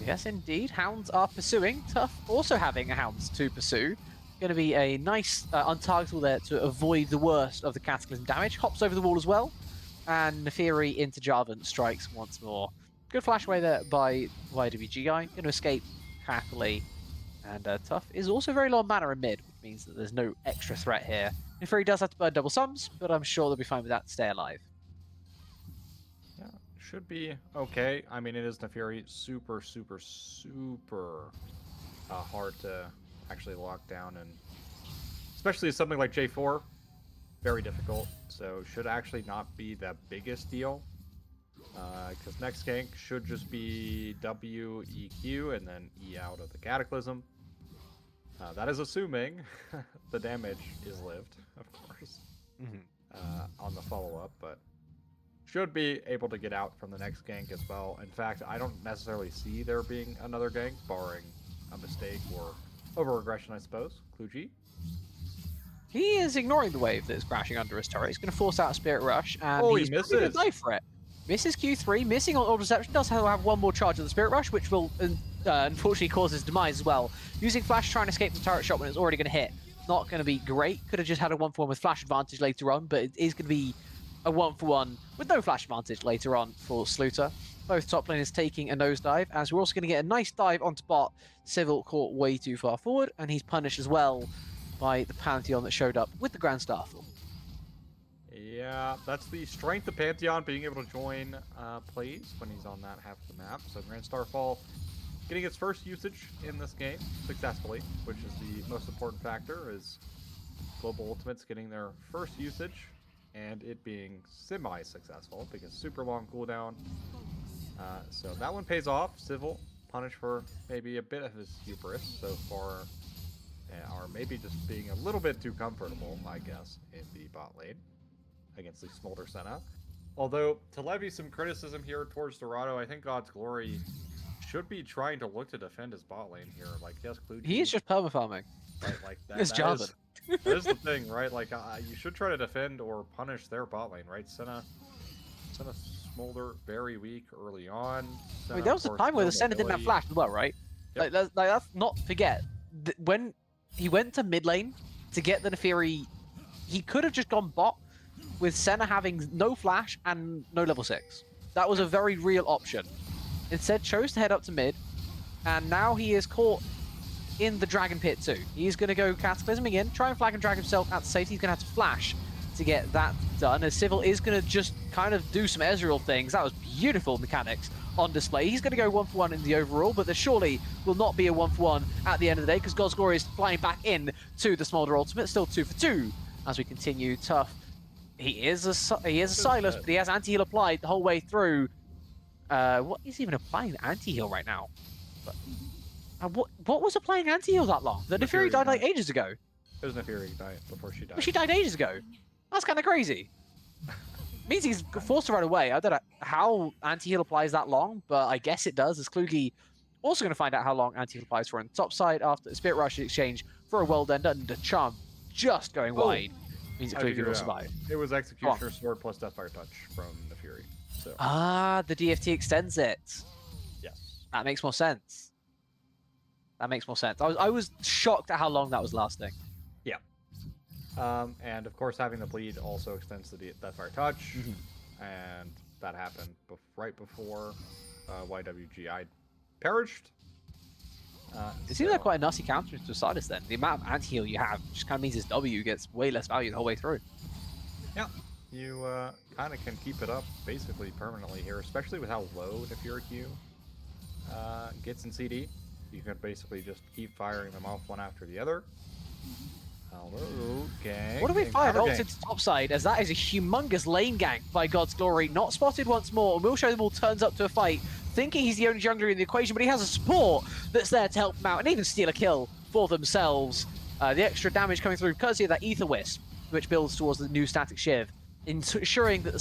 Yes, indeed. Hounds are pursuing. Tough also having a Hounds to pursue. Going to be a nice untargetable there to avoid the worst of the Cataclysm damage. Hops over the wall as well. And Neferi into Jarvan strikes once more. Good flash away there by YWGI. Going to escape happily. And Tough is also very low on mana in mid, which means that there's no extra threat here. Neferi does have to burn double sums, but I'm sure they'll be fine with that to stay alive. Yeah, should be okay. I mean, it is Neferi. Super, super, super hard to actually lock down, and especially something like J4, very difficult. So should actually not be the biggest deal, because next gank should just be W, E, Q, and then E out of the Cataclysm. That is assuming the damage is lived, of course, on the follow-up, but should be able to get out from the next gank as well. In fact, I don't necessarily see there being another gank, barring a mistake or over-aggression, I suppose. Klugi? He is ignoring the wave that is crashing under his turret. He's going to force out a Spirit Rush, and he he's misses. going to die for it. Misses Q3, missing on Old Reception, does have one more charge of the Spirit Rush, which will unfortunately cause his demise as well. Using Flash, trying to escape the turret shot when it's already going to hit. Not going to be great. Could have just had a 1-for-1 with Flash advantage later on, but it is going to be a 1-for-1 with no Flash advantage later on for Sluter. Both top laners taking a nosedive, as we're also going to get a nice dive onto bot. Civil caught way too far forward, and he's punished as well by the Pantheon that showed up with the Grand Starfall. Yeah, that's the strength of Pantheon being able to join plays when he's on that half of the map. So Grand Starfall getting its first usage in this game successfully, which is the most important factor, is Global Ultimates getting their first usage and it being semi-successful because super long cooldown. So that one pays off. Civil punished for maybe a bit of his hubris so far, or maybe just being a little bit too comfortable, I guess, in the bot lane against the Smolder Senna. Although, to levy some criticism here towards Dorado, I think God's Glory should be trying to look to defend his bot lane here. Like, yes, Klugi. He is just perma-farming. Right, like that, It's Jarvan. That is the thing, right? Like, you should try to defend or punish their bot lane, right? Senna Smolder, very weak early on. I mean, there was a time where the Senna didn't have Flash as well, right? Yep. Like, let's not forget, when he went to mid lane to get the Neferi, he could have just gone bot with Senna having no Flash and no level 6. That was a very real option. Instead, chose to head up to mid, and now he is caught in the Dragon Pit too. He's going to go Cataclysm again, try and flag and drag himself out to safety. He's going to have to Flash to get that done, as Civil is going to just kind of do some Ezreal things. That was beautiful mechanics on display. He's going to go 1-for-1 in the overall, but there surely will not be a 1-for-1 at the end of the day, because God's Glory is flying back in to the Smolder Ultimate, still 2-for-2 as we continue. Tough. He is a Silas, but he has anti-heal applied the whole way through. What is even applying anti-heal right now? What was applying anti-heal that long? The Neferi died like ages ago. It was Neferi died before she died. But she died ages ago. That's kind of crazy. Means he's forced to run away. I don't know how anti-heal applies that long, but I guess it does, as Klugi Also going to find out how long MTFOR applies for on the top side after the Spirit Rush exchange for a World End, and the Charm just going wide means it clearly will survive. It was Executioner Sword plus Deathfire Touch from the Fury. So. The DFT extends it. Yes. That makes more sense. That makes more sense. I was shocked at how long that was lasting. Yeah. And of course, having the bleed also extends the Deathfire Touch, and that happened right before YWGI perished. It seems like quite a nasty counter to Silas then. The amount of anti-heal you have just kind of means his W gets way less value the whole way through. Yeah, you kind of can keep it up basically permanently here, especially with how low the Fury Q gets in CD. You can basically just keep firing them off one after the other. Hello, gang. What do we fire ults into topside, as that is a humongous lane gank by God's Glory. Not spotted once more, and Will Show Them All turns up to a fight, thinking he's the only jungler in the equation, but he has a support that's there to help him out and even steal a kill for themselves. The extra damage coming through courtesy of that Ether Wisp, which builds towards the new static Shiv, ensuring that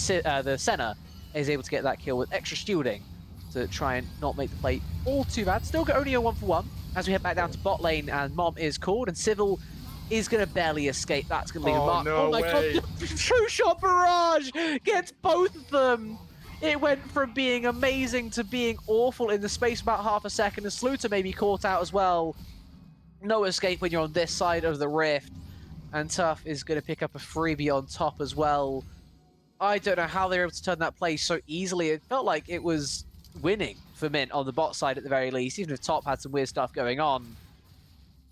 the Senna is able to get that kill with extra shielding to try and not make the play all too bad. Still got only a 1-for-1 as we head back down to bot lane, and Mom is called, and Civil is going to barely escape. That's going to leave a mark. No my way. God, the True Shot Barrage gets both of them. It went from being amazing to being awful in the space of about half a second, and Sluter may be caught out as well. No escape when you're on this side of the rift, and Tough is going to pick up a freebie on top as well. I don't know how they were able to turn that play so easily. It felt like it was winning for Mint on the bot side at the very least, even if Top had some weird stuff going on.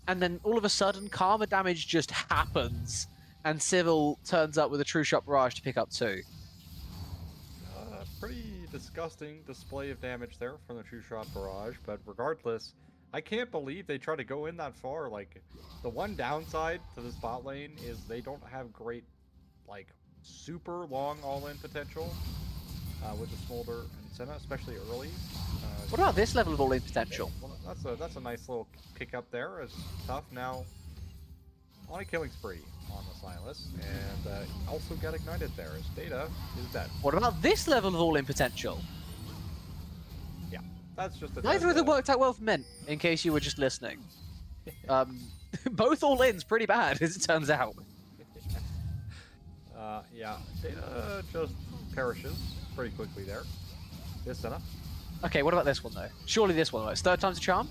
And then all of a sudden, Karma damage just happens, and Civil turns up with a True Shot Barrage to pick up 2. Pretty disgusting display of damage there from the True Shot Barrage, but regardless, I can't believe they try to go in that far. Like, the one downside to this bot lane is they don't have great, like, super long all-in potential with the Smolder and Senna, especially early. What about this level of all-in potential? Well, that's a nice little kick up there, as Tough now on a killing spree on the Silas, and also got ignited there as Data is dead. What about this level of all-in potential? Yeah, that's just a Neither of them worked out well for Mint, in case you were just listening. Both all-ins pretty bad, as it turns out. Yeah, Data just perishes pretty quickly there. This Senna. Okay, what about this one, though? Surely this one works. 3rd time's a charm?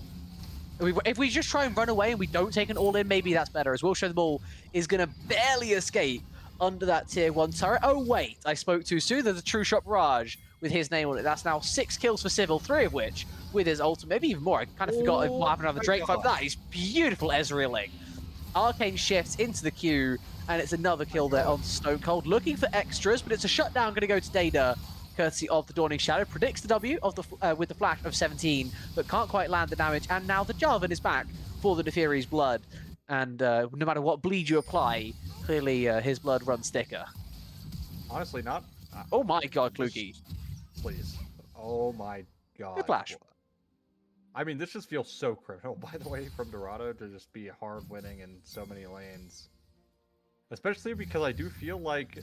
If we just try and run away and we don't take an all-in, maybe that's better, as Will Show Them All is going to barely escape under that tier 1 turret. Oh, wait, I spoke too soon. There's a True Shot Barrage with his name on it. That's now 6 kills for Civil, 3 of which with his ult, maybe even more. I kind of forgot what happened on the Drake fight. That is beautiful Ezrealing. Arcane shifts into the queue, and it's another kill there on Stone Cold. Looking for extras, but it's a shutdown going to go to Data, courtesy of the Dawning Shadow. Predicts the W of the with the flash of 17, but can't quite land the damage. And now the Jarvan is back for the Neferi's blood. And no matter what bleed you apply, clearly his blood runs thicker. Honestly, not. Oh my God, Kluki. Please. Oh my God. Good flash. I mean, this just feels so criminal, by the way, from Dorado to just be hard winning in so many lanes. Especially because I do feel like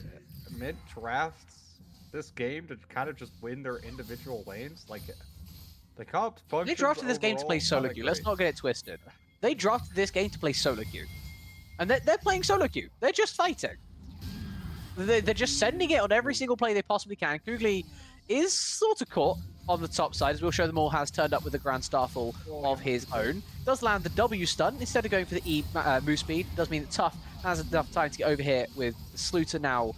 Mint drafts this game to kind of just win their individual lanes. Like, the comp functions. They drafted this game to play solo queue. Let's not get it twisted. They drafted this game to play solo queue. And they're playing solo queue. They're just fighting. They're just sending it on every single play they possibly can. Googly is sort of caught on the top side, as We'll Show Them All has turned up with a Grand Starfall of his own. Does land the W stun instead of going for the E move speed. Does mean that Tough has enough time to get over here with Sluter now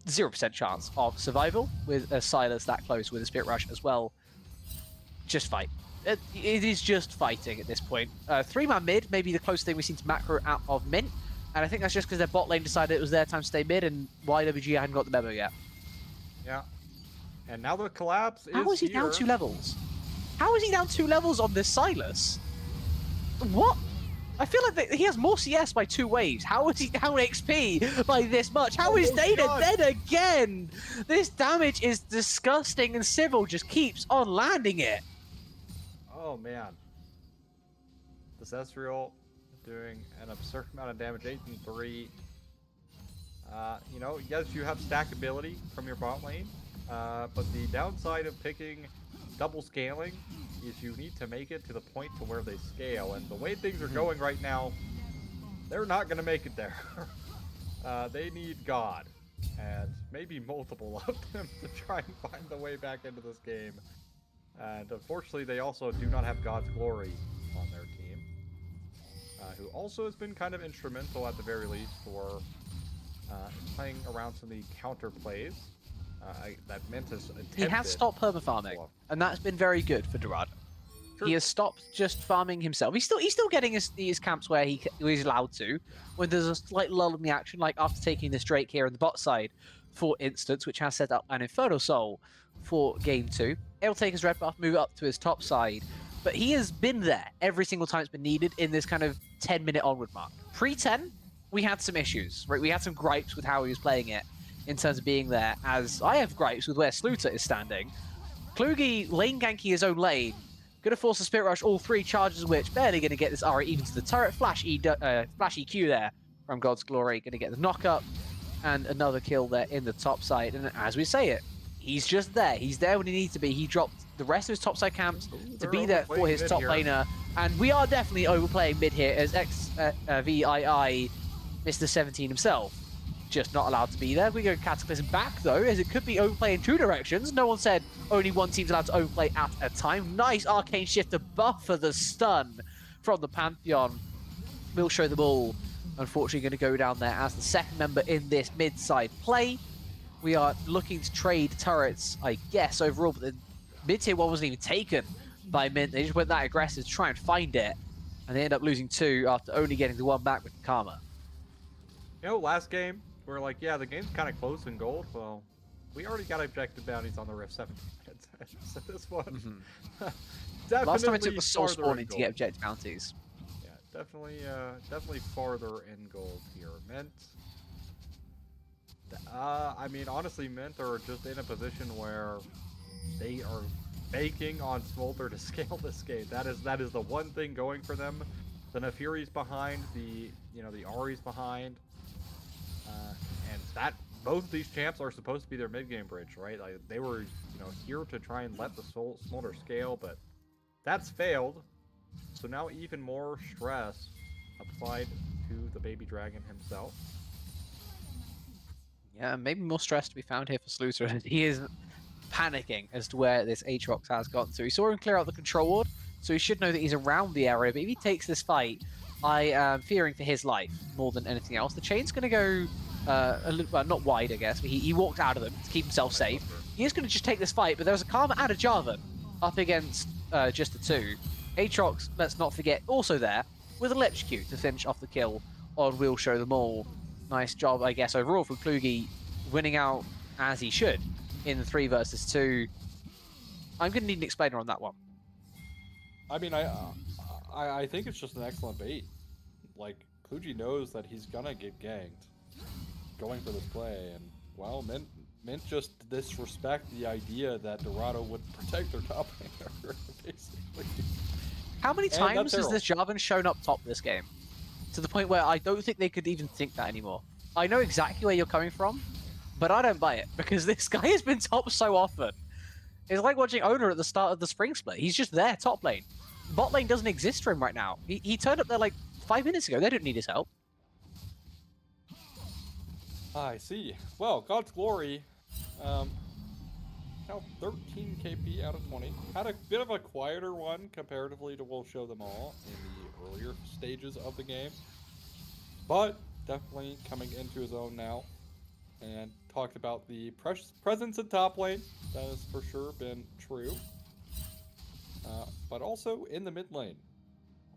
0% chance of survival with Silas that close with a Spirit Rush as well. Just fight. It is just fighting at this point. 3-man mid, maybe the closest thing we've seen to macro out of Mint. And I think that's just because their bot lane decided it was their time to stay mid and YWG hadn't got the memo yet. Yeah. And now the collapse is How is he down 2 levels? How is he down 2 levels on this Silas? What? I feel like he has more CS by 2 waves. How is he down XP by this much? How is Data dead again? This damage is disgusting, and Civil just keeps on landing it. Oh, man. This Ezreal doing an absurd amount of damage, 8 and 3. You know, yes, you have stackability from your bot lane, but the downside of picking double scaling is you need to make it to the point to where they scale. And the way things are going right now, they're not going to make it there. They need God, and maybe multiple of them to try and find the way back into this game. And unfortunately, they also do not have God's Glory on their team, who also has been kind of instrumental at the very least for playing around some of the counter plays that Mentis attempted. He has stopped perma-farming, and that's been very good for Dorado. Sure. He has stopped just farming himself. He's still getting his camps where he's allowed to, when there's a slight lull in the action, like after taking this Drake here on the bot side, for instance, which has set up an Inferno Soul for game 2. It'll take his red buff, move it up to his top side, but he has been there every single time it's been needed in this kind of 10-minute onward mark. Pre-10, we had some issues, right? We had some gripes with how he was playing it in terms of being there, as I have gripes with where Sluter is standing. Klugi lane ganking his own lane, gonna force a Spirit Rush, all 3 charges of which barely gonna get this RA even to the turret. Flash EQ there from God's Glory, gonna get the knock up, and another kill there in the top side. And as we say it, he's just there. He's there when he needs to be. He dropped the rest of his top side camps to be there for his top laner. And we are definitely overplaying mid here as XVII Mr. 17 himself. Just not allowed to be there. We go Cataclysm back though, as it could be overplay in 2 directions. No one said only one team's allowed to overplay at a time. Nice Arcane Shift to buffer the stun from the Pantheon. We'll show them all. Unfortunately going to go down there as the second member in this mid-side play. We are looking to trade turrets, I guess, overall, but the mid-tier one wasn't even taken by Mint. They just went that aggressive to try and find it, and they end up losing 2 after only getting the 1 back with Karma. You know, last game, we're like, yeah, the game's kind of close in gold. Well, we already got objective bounties on the Rift 17 minutes. So this one, definitely Last time I took the Soul farther Spawning in to get objective bounties. Yeah, definitely farther in gold here. Mint, I mean, honestly, Mint are just in a position where they are banking on Smolder to scale this game. That is the one thing going for them. The Nefiri's behind, the Ari's behind, and that both of these champs are supposed to be their mid game bridge, right? Like they were, here to try and let the Smolder scale, but that's failed. So now even more stress applied to the baby dragon himself. Yeah, maybe more stress to be found here for Sluter, and he is panicking as to where this Aatrox has gotten to. He saw him clear out the control ward, so he should know that he's around the area, but if he takes this fight, I am fearing for his life more than anything else. The chain's going to go a little, well, not wide, I guess, but he walked out of them to keep himself safe. He is going to just take this fight, but there's a Karma and a Jarvan up against just the 2. Aatrox, let's not forget, also there, with Electrocute to finish off the kill on We'll Show Them All. Nice job, I guess, overall from Klugi, winning out as he should in the 3 versus 2. I'm going to need an explainer on that one. I mean, I think it's just an excellent bait. Like, Klugi knows that he's gonna get ganked going for this play, and, well, Mint just disrespect the idea that Dorado would protect their top laner, basically. How many times has this Jarvan shown up top this game? To the point where I don't think they could even think that anymore. I know exactly where you're coming from, but I don't buy it, because this guy has been top so often. It's like watching Owner at the start of the spring split. He's just there, top lane. Bot lane doesn't exist for him right now. He turned up there like 5 minutes ago. They don't need his help. I see. Well, God's Glory, now 13 KP out of 20. Had a bit of a quieter one comparatively to We'll Show Them All in the earlier stages of the game. But definitely coming into his own now. And talked about the presence in top lane. That has for sure been true. But also in the mid lane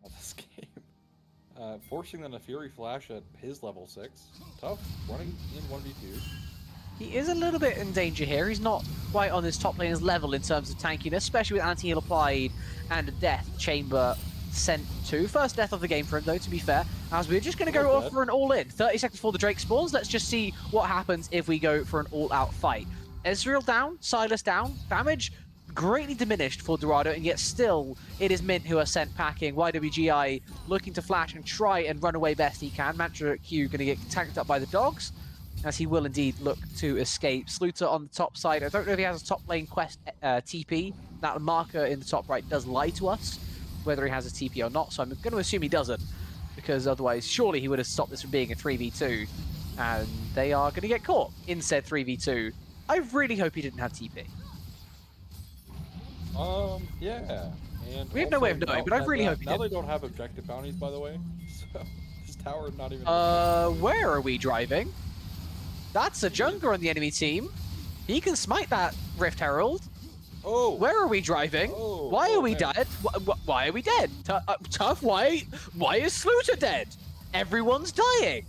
of this game. Forcing the Nefiri flash at his level 6. Tough, running in 1v2. He is a little bit in danger here. He's not quite on his top laner's level in terms of tankiness, especially with anti-heal applied and a death chamber sent to. First death of the game for him, though, to be fair, as we're just going to go off for an all-in. 30 seconds before the Drake spawns. Let's just see what happens if we go for an all-out fight. Ezreal down, Silas down, damage greatly diminished for Dorado, and yet still it is Mint who are sent packing. YWGI looking to flash and try and run away best he can. Mantra Q going to get tanked up by the dogs, as he will indeed look to escape. Sluter on the top side. I don't know if he has a top lane quest TP that marker in the top right does lie to us, whether he has a TP or not, so I'm going to assume he doesn't, because otherwise surely he would have stopped this from being a 3v2, and they are going to get caught in said 3v2. I really hope he didn't have TP. Yeah. And We have no way of knowing, but I really hope he now did. they don't have objective bounties, by the way, so this tower is not even... Where are we driving? That's a jungler on the enemy team. He can smite that Rift Herald. Oh! Where are we driving? Oh, Why are we man. dead? Why are we dead? Tough, why is Sluter dead? Everyone's dying.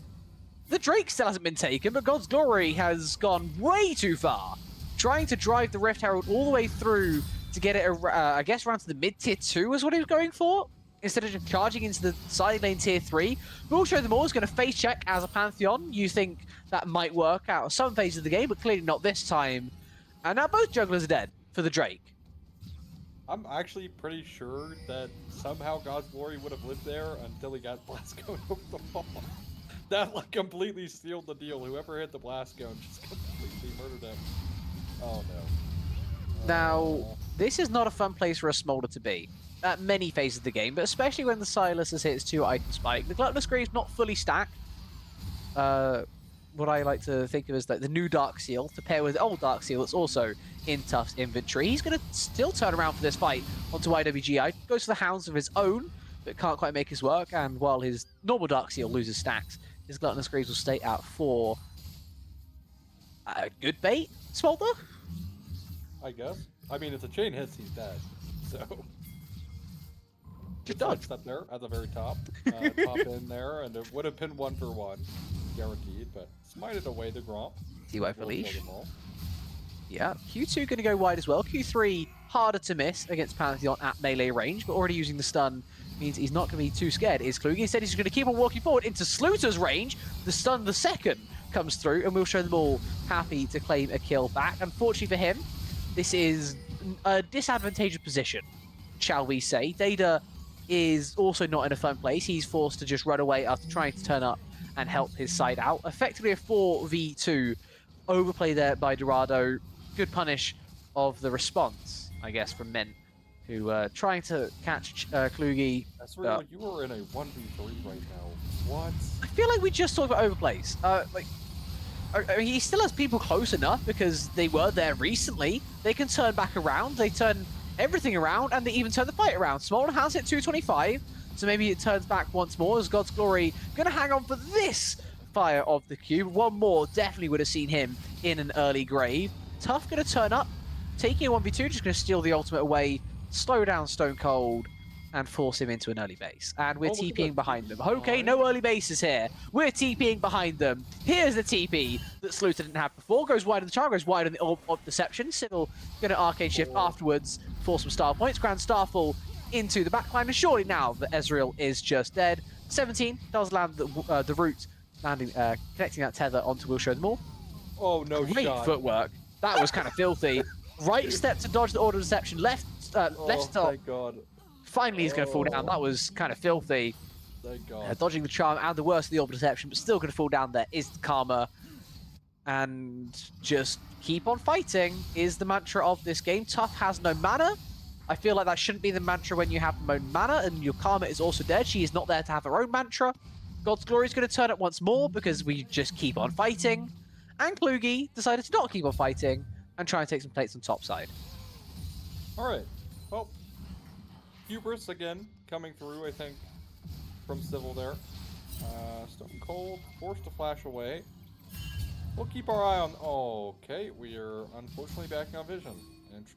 The Drake still hasn't been taken, but God's Glory has gone way too far. Trying to drive the Rift Herald all the way through to get it, I guess, around to the mid-tier 2 is what he was going for, instead of just charging into the side lane tier 3. We'll show them all. Is going to face check as a Pantheon. You think that might work out some phases of the game, but clearly not this time. And now both junglers are dead for the Drake. I'm actually pretty sure that somehow God's Glory would have lived there until he got blast cone over the wall. That like completely sealed the deal. Whoever hit the blast cone just completely murdered him. Oh no. Now, this is not a fun place for a Smolder to be at many phases of the game, but especially when the Silas has hit its 2-item spike. The Gluttonous Greave's not fully stacked. What I like to think of as like the new Dark Seal to pair with the old Dark Seal that's also in Tuff's inventory. He's going to still turn around for this fight onto IWGI. Goes for the Hounds of his own, but can't quite make his work. And while his normal Dark Seal loses stacks, his Gluttonous Greaves will stay out for a good bait, Smolder? I guess. I mean, if the chain hits, he's dead. So. Good dodge. Up there at the very top. Top in there, and it would have been 1-for-1. Guaranteed, but smited away the Gromp. TY for leash. Yeah, Q2 going to go wide as well. Q3 harder to miss against Pantheon at melee range, but already using the stun means he's not going to be too scared. Is Kluge? Instead, he's going to keep on walking forward into Sluter's range. The stun the second comes through, and we'll show them all happy to claim a kill back. Unfortunately for him, this is a disadvantageous position, shall we say. Data is also not in a fun place. He's forced to just run away after trying to turn up and help his side out. Effectively a 4v2 overplay there by Dorado. Good punish of the response, I guess, from men who trying to catch Kluge. That's really, you are in a 1v3 right now. What? I feel like we just talked about overplays. I mean, he still has people close enough because they were there recently. They can turn back around. They turn everything around, and they even turn the fight around. Smolder has hit 225, so maybe it turns back once more as God's Glory going to hang on for this fire of the cube. One more definitely would have seen him in an early grave. Tough going to turn up, taking a 1v2, just going to steal the ultimate away, slow down Stone Cold, and force him into an early base. And we're TPing behind them. Okay, no early bases here. We're TPing behind them. Here's the TP that Sluter didn't have before. Goes wide on the charm, goes wide on the orb of deception. Civil going to arcane shift afterwards for some star points. Grand Starfall into the backline. And surely now that Ezreal is just dead. 17 does land the root, landing, connecting that tether onto Will Show Them All. Oh, no Great shot. footwork. That was kind of filthy. Right step to dodge the order of deception. Left stop. Thank God. Finally, he's going to fall down. That was kind of filthy. Thank God. Dodging the charm and the worst of the orb of deception, but still going to fall down there is the karma. And just keep on fighting is the mantra of this game. Tough has no mana. I feel like that shouldn't be the mantra when you have no mana, and your karma is also dead. She is not there to have her own mantra. God's Glory is going to turn it once more because we just keep on fighting. And Kluge decided to not keep on fighting and try and take some plates on top side. Alright. Well, Hubris again coming through, I think, from Civil there. Stone Cold forced to flash away. We'll keep our eye on... Oh, okay, we are unfortunately backing on Vision.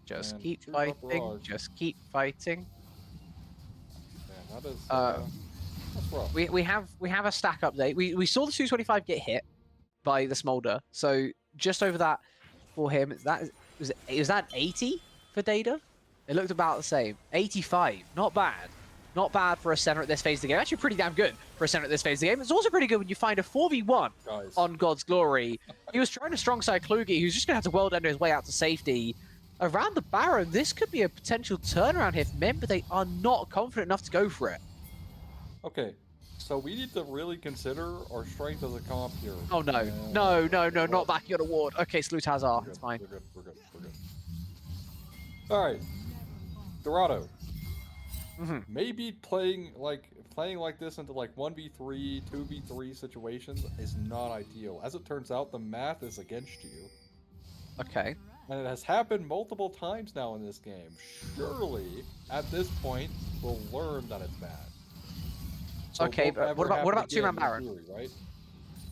Just keep fighting. Just keep fighting. Man, that is... that's rough. We have a stack update. We saw the 225 get hit by the Smolder, so just over that for him. Was that 80 for Data? It looked about the same. 85, not bad. Not bad for a center at this phase of the game. Actually pretty damn good for a center at this phase of the game. It's also pretty good when you find a 4v1 on God's Glory. He was trying to strong side Kluge, who's just going to have to world ender his way out to safety. Around the Baron, this could be a potential turnaround here for men, but they are not confident enough to go for it. Okay, so we need to really consider our strength as a comp here. Oh no, no, not backing on a ward. Okay, Salute has R, it's fine. We're good. Alright, Dorado. Mm-hmm. Maybe playing like this into like 1v3, 2v3 situations is not ideal. As it turns out, the math is against you. Okay. And it has happened multiple times now in this game. Surely, at this point, we'll learn that it's bad. So Okay, but what about two-man Baron? In theory, right?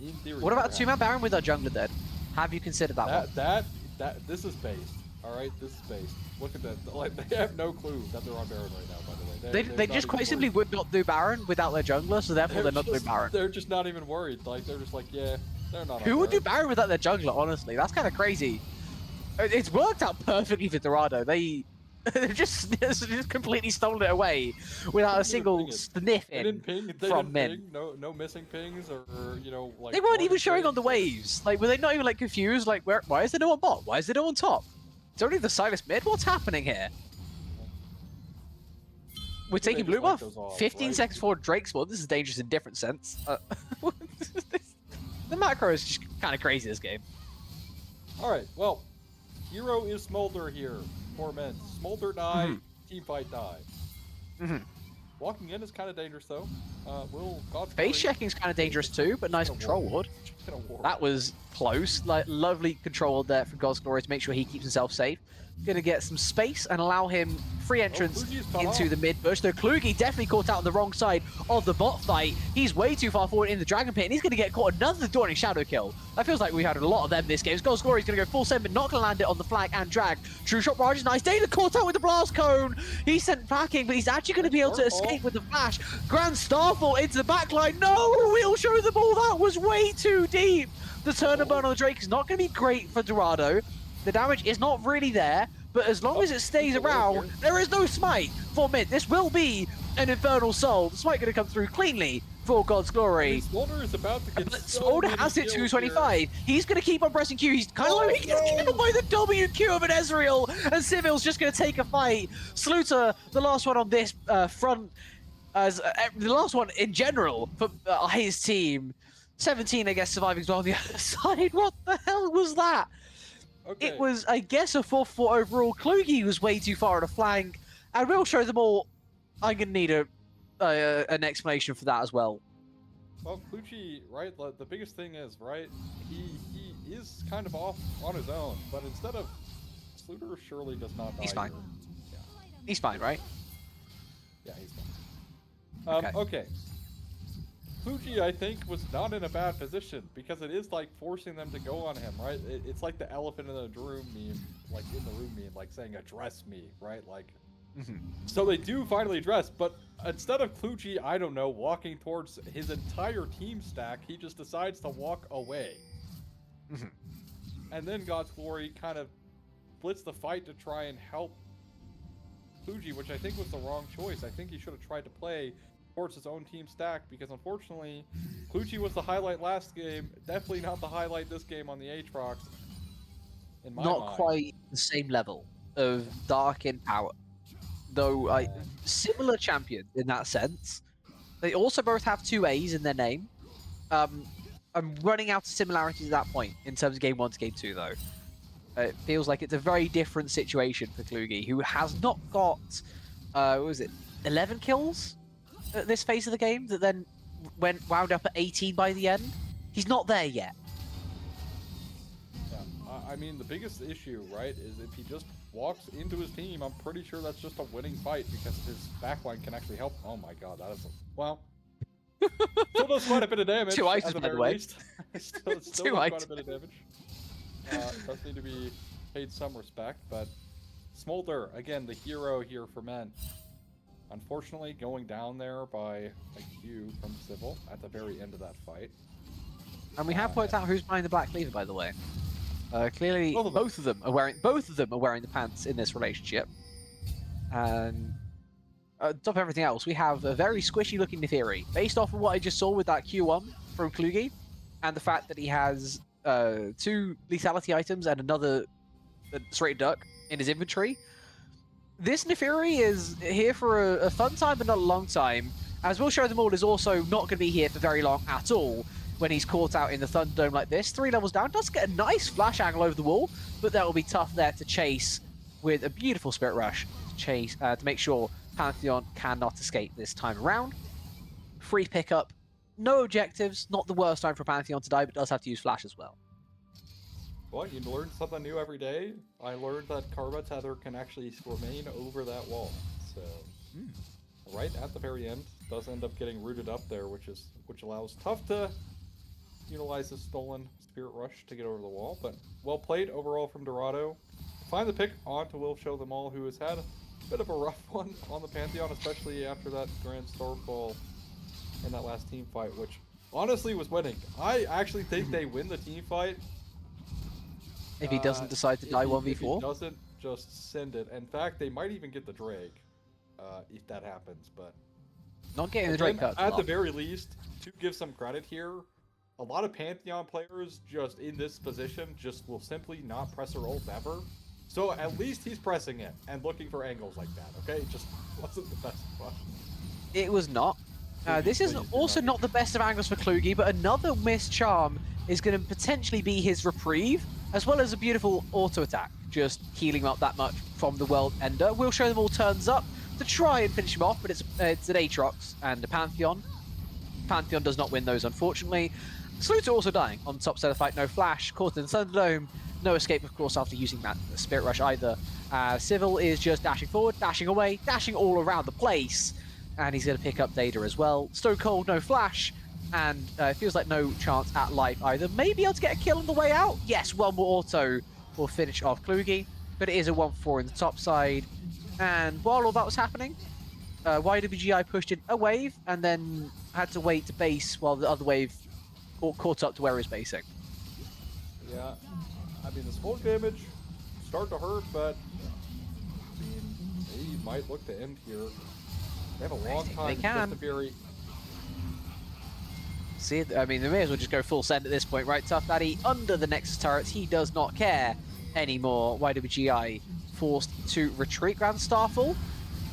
In theory, What about a two-man Baron with our jungler then? Have you considered that one? This is based. All right, this is based. Look at that. Like, they have no clue that they're on Baron right now. By the way, They just quite simply would not do Baron without their jungler, so therefore they're not doing Baron. They're just not even worried. Like, they're just like, yeah, they're not. Who would do Baron without their jungler? Honestly, that's kind of crazy. It's worked out perfectly for Dorado. They've just completely stolen it away without a single sniff in from Min. No missing pings or like. They weren't even showing on the waves. Like, were they not even like confused? Like, why is there no on bot? Why is there no on top? It's only the Silas mid. What's happening here? We're taking blue buff. 15 seconds for Drake's spawn. This is dangerous in a different sense. The macro is just kind of crazy this game. All right, well, hero is Smolder here for men. Smolder die, team fight die. Walking in is kind of dangerous though. Face checking is kind of dangerous too, but nice control ward. That was close. Like, lovely control ward there from God's Glory to make sure he keeps himself safe. Gonna get some space and allow him free entrance into the mid bush. Though Klugi definitely caught out on the wrong side of the bot fight. He's way too far forward in the Dragon Pit, and he's gonna get caught another Dawning Shadow kill. That feels like we had a lot of them this game. God's Glory's gonna go full send, but not gonna land it on the flag and drag. True Shot Barrage is nice. Data caught out with the Blast Cone. He's sent packing, but he's actually gonna be able to escape with the flash. Grand Starfall into the backline. No, we'll show the ball. That was way too deep. The turn and burn on the Drake is not gonna be great for Dorado. The damage is not really there, but as long as it stays around, there is no smite for mid. This will be an Infernal Soul. The smite going to come through cleanly for God's Glory. Smolder is about to get Smolder has it 225. He's going to keep on pressing Q. He's kind of like he gets killed by the WQ of an Ezreal, and Civil's just going to take a fight. Sluter, the last one on this front, as the last one in general for his team. 17, I guess, surviving as well on the other side. What the hell was that? Okay. It was, I guess, a 4-4 overall. Klugi was way too far on a flank. I will show them all. I'm going to need an explanation for that as well. Well, Klugi, right, the biggest thing is, right, he is kind of off on his own, but instead of Sluter surely does not die. He's fine. Yeah. He's fine, right? Yeah, he's fine. Okay. Klugi, I think, was not in a bad position because it is like forcing them to go on him, right? It's like the elephant in the room meme, like in the room meme, like saying address me, right? Like, so they do finally address, but instead of Klugi, I don't know, walking towards his entire team stack, he just decides to walk away. And then God's Glory kind of blitz the fight to try and help Klugi, which I think was the wrong choice. I think he should have tried to play towards his own team stack, because unfortunately, Klugi was the highlight last game, definitely not the highlight this game on the Aatrox. In my mind. Not quite the same level of Dark in power, though similar champions in that sense. They also both have 2 A's in their name. I'm running out of similarities at that point in terms of game 1 to game 2, though. It feels like it's a very different situation for Klugi, who has not got, what was it, 11 kills? At this phase of the game that then wound up at 18 by the end. He's not there yet. Yeah, I mean, the biggest issue, right, is if he just walks into his team, I'm pretty sure that's just a winning fight because his backline can actually help. Oh my god, that is well. Still does quite a bit of damage. 2 items, by the way. Still does quite a bit of damage. Does need to be paid some respect, but Smolder, again, the hero here for men. Unfortunately, going down there by a Q from Civil at the very end of that fight. And we have worked out who's buying the Black Cleaver, by the way. Clearly, both of them are wearing the pants in this relationship. And on top of everything else, we have a very squishy-looking Neferi. Based off of what I just saw with that Q1 from Klugi, and the fact that he has 2 lethality items and another straight duck in his inventory. This Neferi is here for a fun time, but not a long time. As we'll show them all, is also not going to be here for very long at all when he's caught out in the Thunderdome like this. 3 levels down, does get a nice flash angle over the wall, but that will be tough there to chase with a beautiful Spirit Rush to chase to make sure Pantheon cannot escape this time around. Free pickup, no objectives, not the worst time for Pantheon to die, but does have to use Flash as well. Well, you learn something new every day. I learned that Karma Tether can actually remain over that wall. So, right at the very end, does end up getting rooted up there, which allows Tough to utilize his stolen Spirit Rush to get over the wall. But well played overall from Dorado. Find the pick onto Will Show Them All, who has had a bit of a rough one on the Pantheon, especially after that Grand Starfall in that last team fight, which honestly was winning. I actually think they win the team fight. If he doesn't decide to die 1v4? If he doesn't just send it. In fact, they might even get the Drake if that happens. But not getting the Drake cut. At the very least, to give some credit here, a lot of Pantheon players just in this position just will simply not press their ult ever. So at least he's pressing it and looking for angles like that, okay? It just wasn't the best one. It was not. This is also not the best of angles for Kluge, but another missed charm is going to potentially be his reprieve, as well as a beautiful auto attack, just healing him up that much from the World Ender. We'll show them all turns up to try and finish him off, but it's an Aatrox and a Pantheon. Pantheon does not win those, unfortunately. Sluter also dying on the top side of the fight. No Flash, caught in the Thunderdome. No escape, of course, after using that Spirit Rush either. Civil is just dashing forward, dashing away, dashing all around the place. And he's going to pick up Data as well. Stone Cold, no Flash. And it feels like no chance at life either. Maybe able to get a kill on the way out. Yes, one more auto will finish off Kluge. But it is a 1-4 in the top side. And while all that was happening, YWGI pushed in a wave and then had to wait to base while the other wave caught up to where he was basing. Yeah, I mean, the smoke damage starting to hurt, but I mean, they might look to end here. They have a long time. They can. Fury. See, I mean, they may as well just go full send at this point, right? Tough Daddy under the Nexus turrets. He does not care anymore. YWGI forced to retreat. Grand Starfall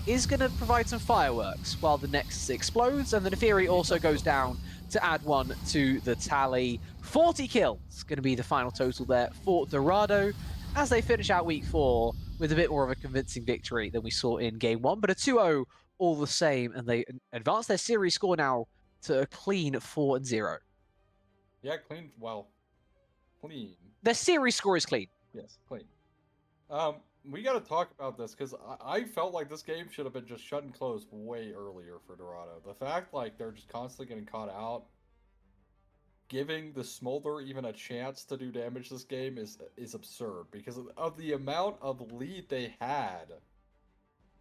is going to provide some fireworks while the Nexus explodes, and the Neferi also goes down to add one to the tally. 40 kills going to be the final total there for Dorado as they finish out week 4 with a bit more of a convincing victory than we saw in game 1, but a 2-0 all the same, and they advance their series score now to a clean 4-0. Yeah, clean. Well, clean. Their series score is clean. Yes, clean. We got to talk about this because I felt like this game should have been just shut and closed way earlier for Dorado. The fact like they're just constantly getting caught out, giving the Smolder even a chance to do damage this game is absurd because of the amount of lead they had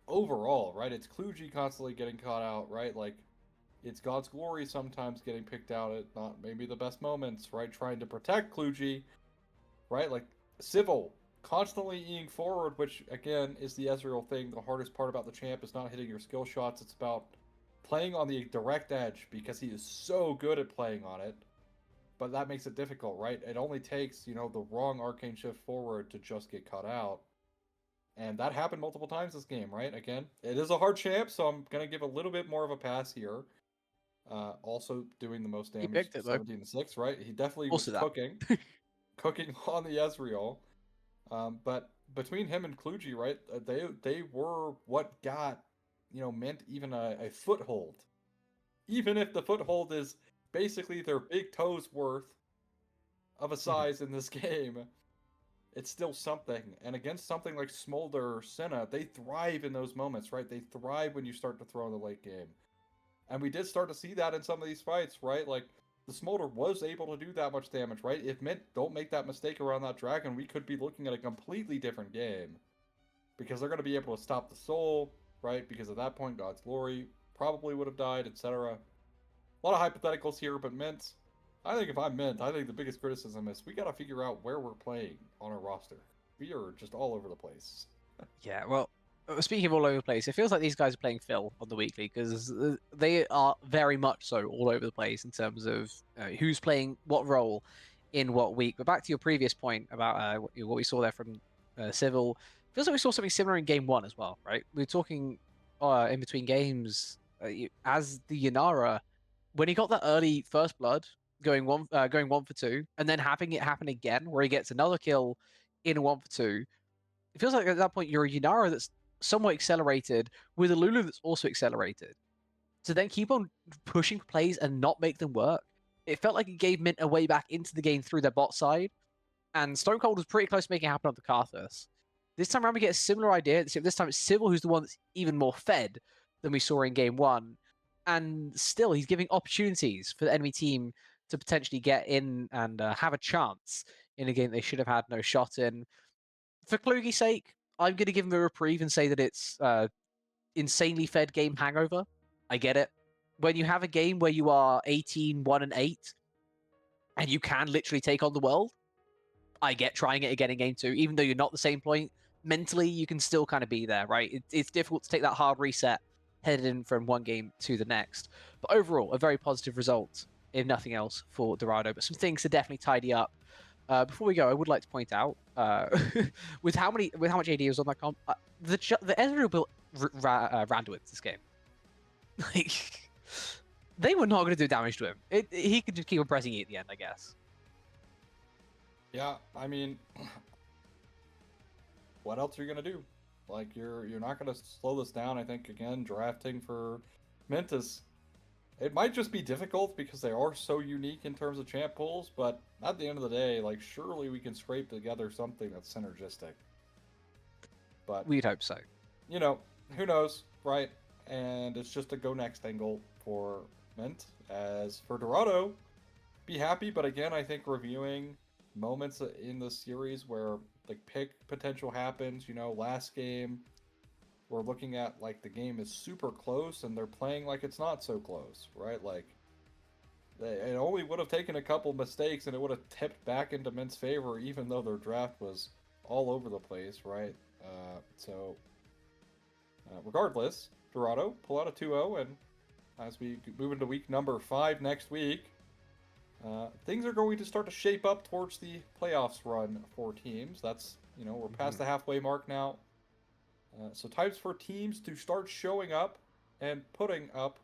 overall, right? It's Kluge constantly getting caught out, right? Like, it's God's Glory sometimes getting picked out at not maybe the best moments, right? Trying to protect Kluge, right? Like, Civil constantly eating forward, which, again, is the Ezreal thing. The hardest part about the champ is not hitting your skill shots. It's about playing on the direct edge because he is so good at playing on it. But that makes it difficult, right? It only takes, you know, the wrong arcane shift forward to just get caught out. And that happened multiple times this game, right? Again, it is a hard champ, so I'm going to give a little bit more of a pass here. Also doing the most damage, 17-6, right? He definitely was cooking on the Ezreal. But between him and Kluge, right, they were what got, you know, meant even a foothold. Even if the foothold is basically their big toes worth of a size in this game, it's still something. And against something like Smolder or Senna, they thrive in those moments, right? They thrive when you start to throw in the late game. And we did start to see that in some of these fights, right? Like, the Smolder was able to do that much damage, right? If Mint don't make that mistake around that dragon, we could be looking at a completely different game. Because they're going to be able to stop the soul, right? Because at that point, God's Glory probably would have died, etc. A lot of hypotheticals here, but Mint, I think if I'm Mint, I think the biggest criticism is we got to figure out where we're playing on our roster. We are just all over the place. Yeah, well, speaking of all over the place, it feels like these guys are playing Phil on the weekly because they are very much so all over the place in terms of who's playing what role in what week. But back to your previous point about what we saw there from Civil, feels like we saw something similar in game 1 as well, right? We were talking in between games as the Yanara, when he got that early first blood, going one for 2, and then having it happen again where he gets another kill in a 1 for 2. It feels like at that point you're a Yunara that's somewhat accelerated with a Lulu that's also accelerated. To then keep on pushing plays and not make them work, it felt like it gave Mint a way back into the game through their bot side, and Stone Cold was pretty close to making it happen on the Karthus. This time around, we get a similar idea. This time, it's Civil who's the one that's even more fed than we saw in Game 1. And still, he's giving opportunities for the enemy team to potentially get in and have a chance in a game they should have had no shot in. For Kluge's sake, I'm going to give him a reprieve and say that it's insanely fed game hangover. I get it. When you have a game where you are 18, 1, and 8, and you can literally take on the world, I get trying it again in game 2, even though you're not the same point. Mentally, you can still kind of be there, right? It's difficult to take that hard reset headed in from one game to the next. But overall, a very positive result, if nothing else, for Dorado. But some things to definitely tidy up. Before we go, I would like to point out, with how much AD was on that comp, the Ezreal built Randuin this game. Like, they were not going to do damage to him. He could just keep on pressing E at the end, I guess. Yeah, I mean, what else are you gonna do? Like, you're not gonna slow this down. I think again, drafting for Mentis, it might just be difficult because they are so unique in terms of champ pools. But at the end of the day, like, surely we can scrape together something that's synergistic. But we'd hope so. You know, who knows, right? And it's just a go next angle for Mint. As for Dorado, be happy. But again, I think reviewing moments in the series where like pick potential happens, you know, last game we're looking at like the game is super close and they're playing like it's not so close, right? Like it only would have taken a couple mistakes and it would have tipped back into Mint's favor, even though their draft was all over the place, right? Regardless, Dorado pull out a 2-0, and as we move into week number 5 next week, things are going to start to shape up towards the playoffs run for teams. That's, you know, we're past the halfway mark now. So times for teams to start showing up and putting up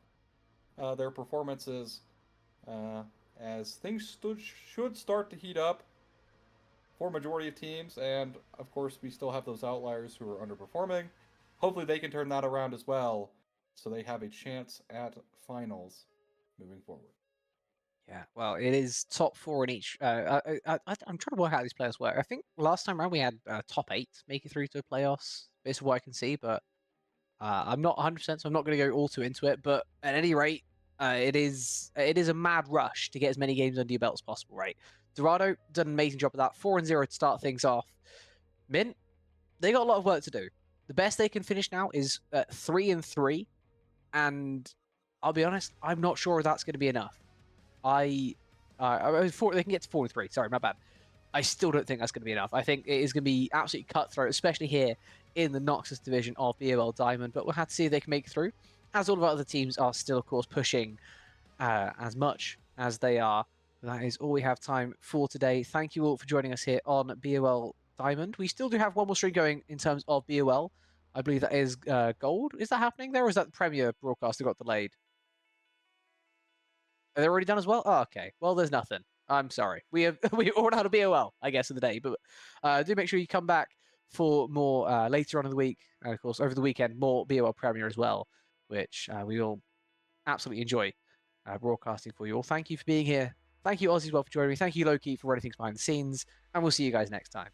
their performances as things should start to heat up for majority of teams. And of course, we still have those outliers who are underperforming. Hopefully they can turn that around as well, so they have a chance at finals moving forward. Yeah, well, it is top 4 in each. I'm trying to work out how these players work. I think last time around we had top 8 make it through to the playoffs, based on what I can see, but I'm not 100%, so I'm not going to go all too into it. But at any rate, it is a mad rush to get as many games under your belt as possible, right? Dorado done an amazing job of that. 4-0 to start things off. Mint, they got a lot of work to do. The best they can finish now is 3-3, and I'll be honest, I'm not sure that's going to be enough. They can get to 4-3. Sorry, my bad. I still don't think that's going to be enough. I think it is going to be absolutely cutthroat, especially here in the Noxus division of BOL Diamond. But we'll have to see if they can make it through, as all of our other teams are still, of course, pushing as much as they are. That is all we have time for today. Thank you all for joining us here on BOL Diamond. We still do have one more stream going in terms of BOL. I believe that is Gold. Is that happening there, or is that the Premier broadcast that got delayed? Are they already done as well? Oh, okay. Well, there's nothing. I'm sorry. We already had a BOL, I guess, of the day. But do make sure you come back for more later on in the week. And, of course, over the weekend, more BOL Premier as well, which we will absolutely enjoy broadcasting for you all. Thank you for being here. Thank you, Ozzy, as well, for joining me. Thank you, Loki, for running things behind the scenes. And we'll see you guys next time.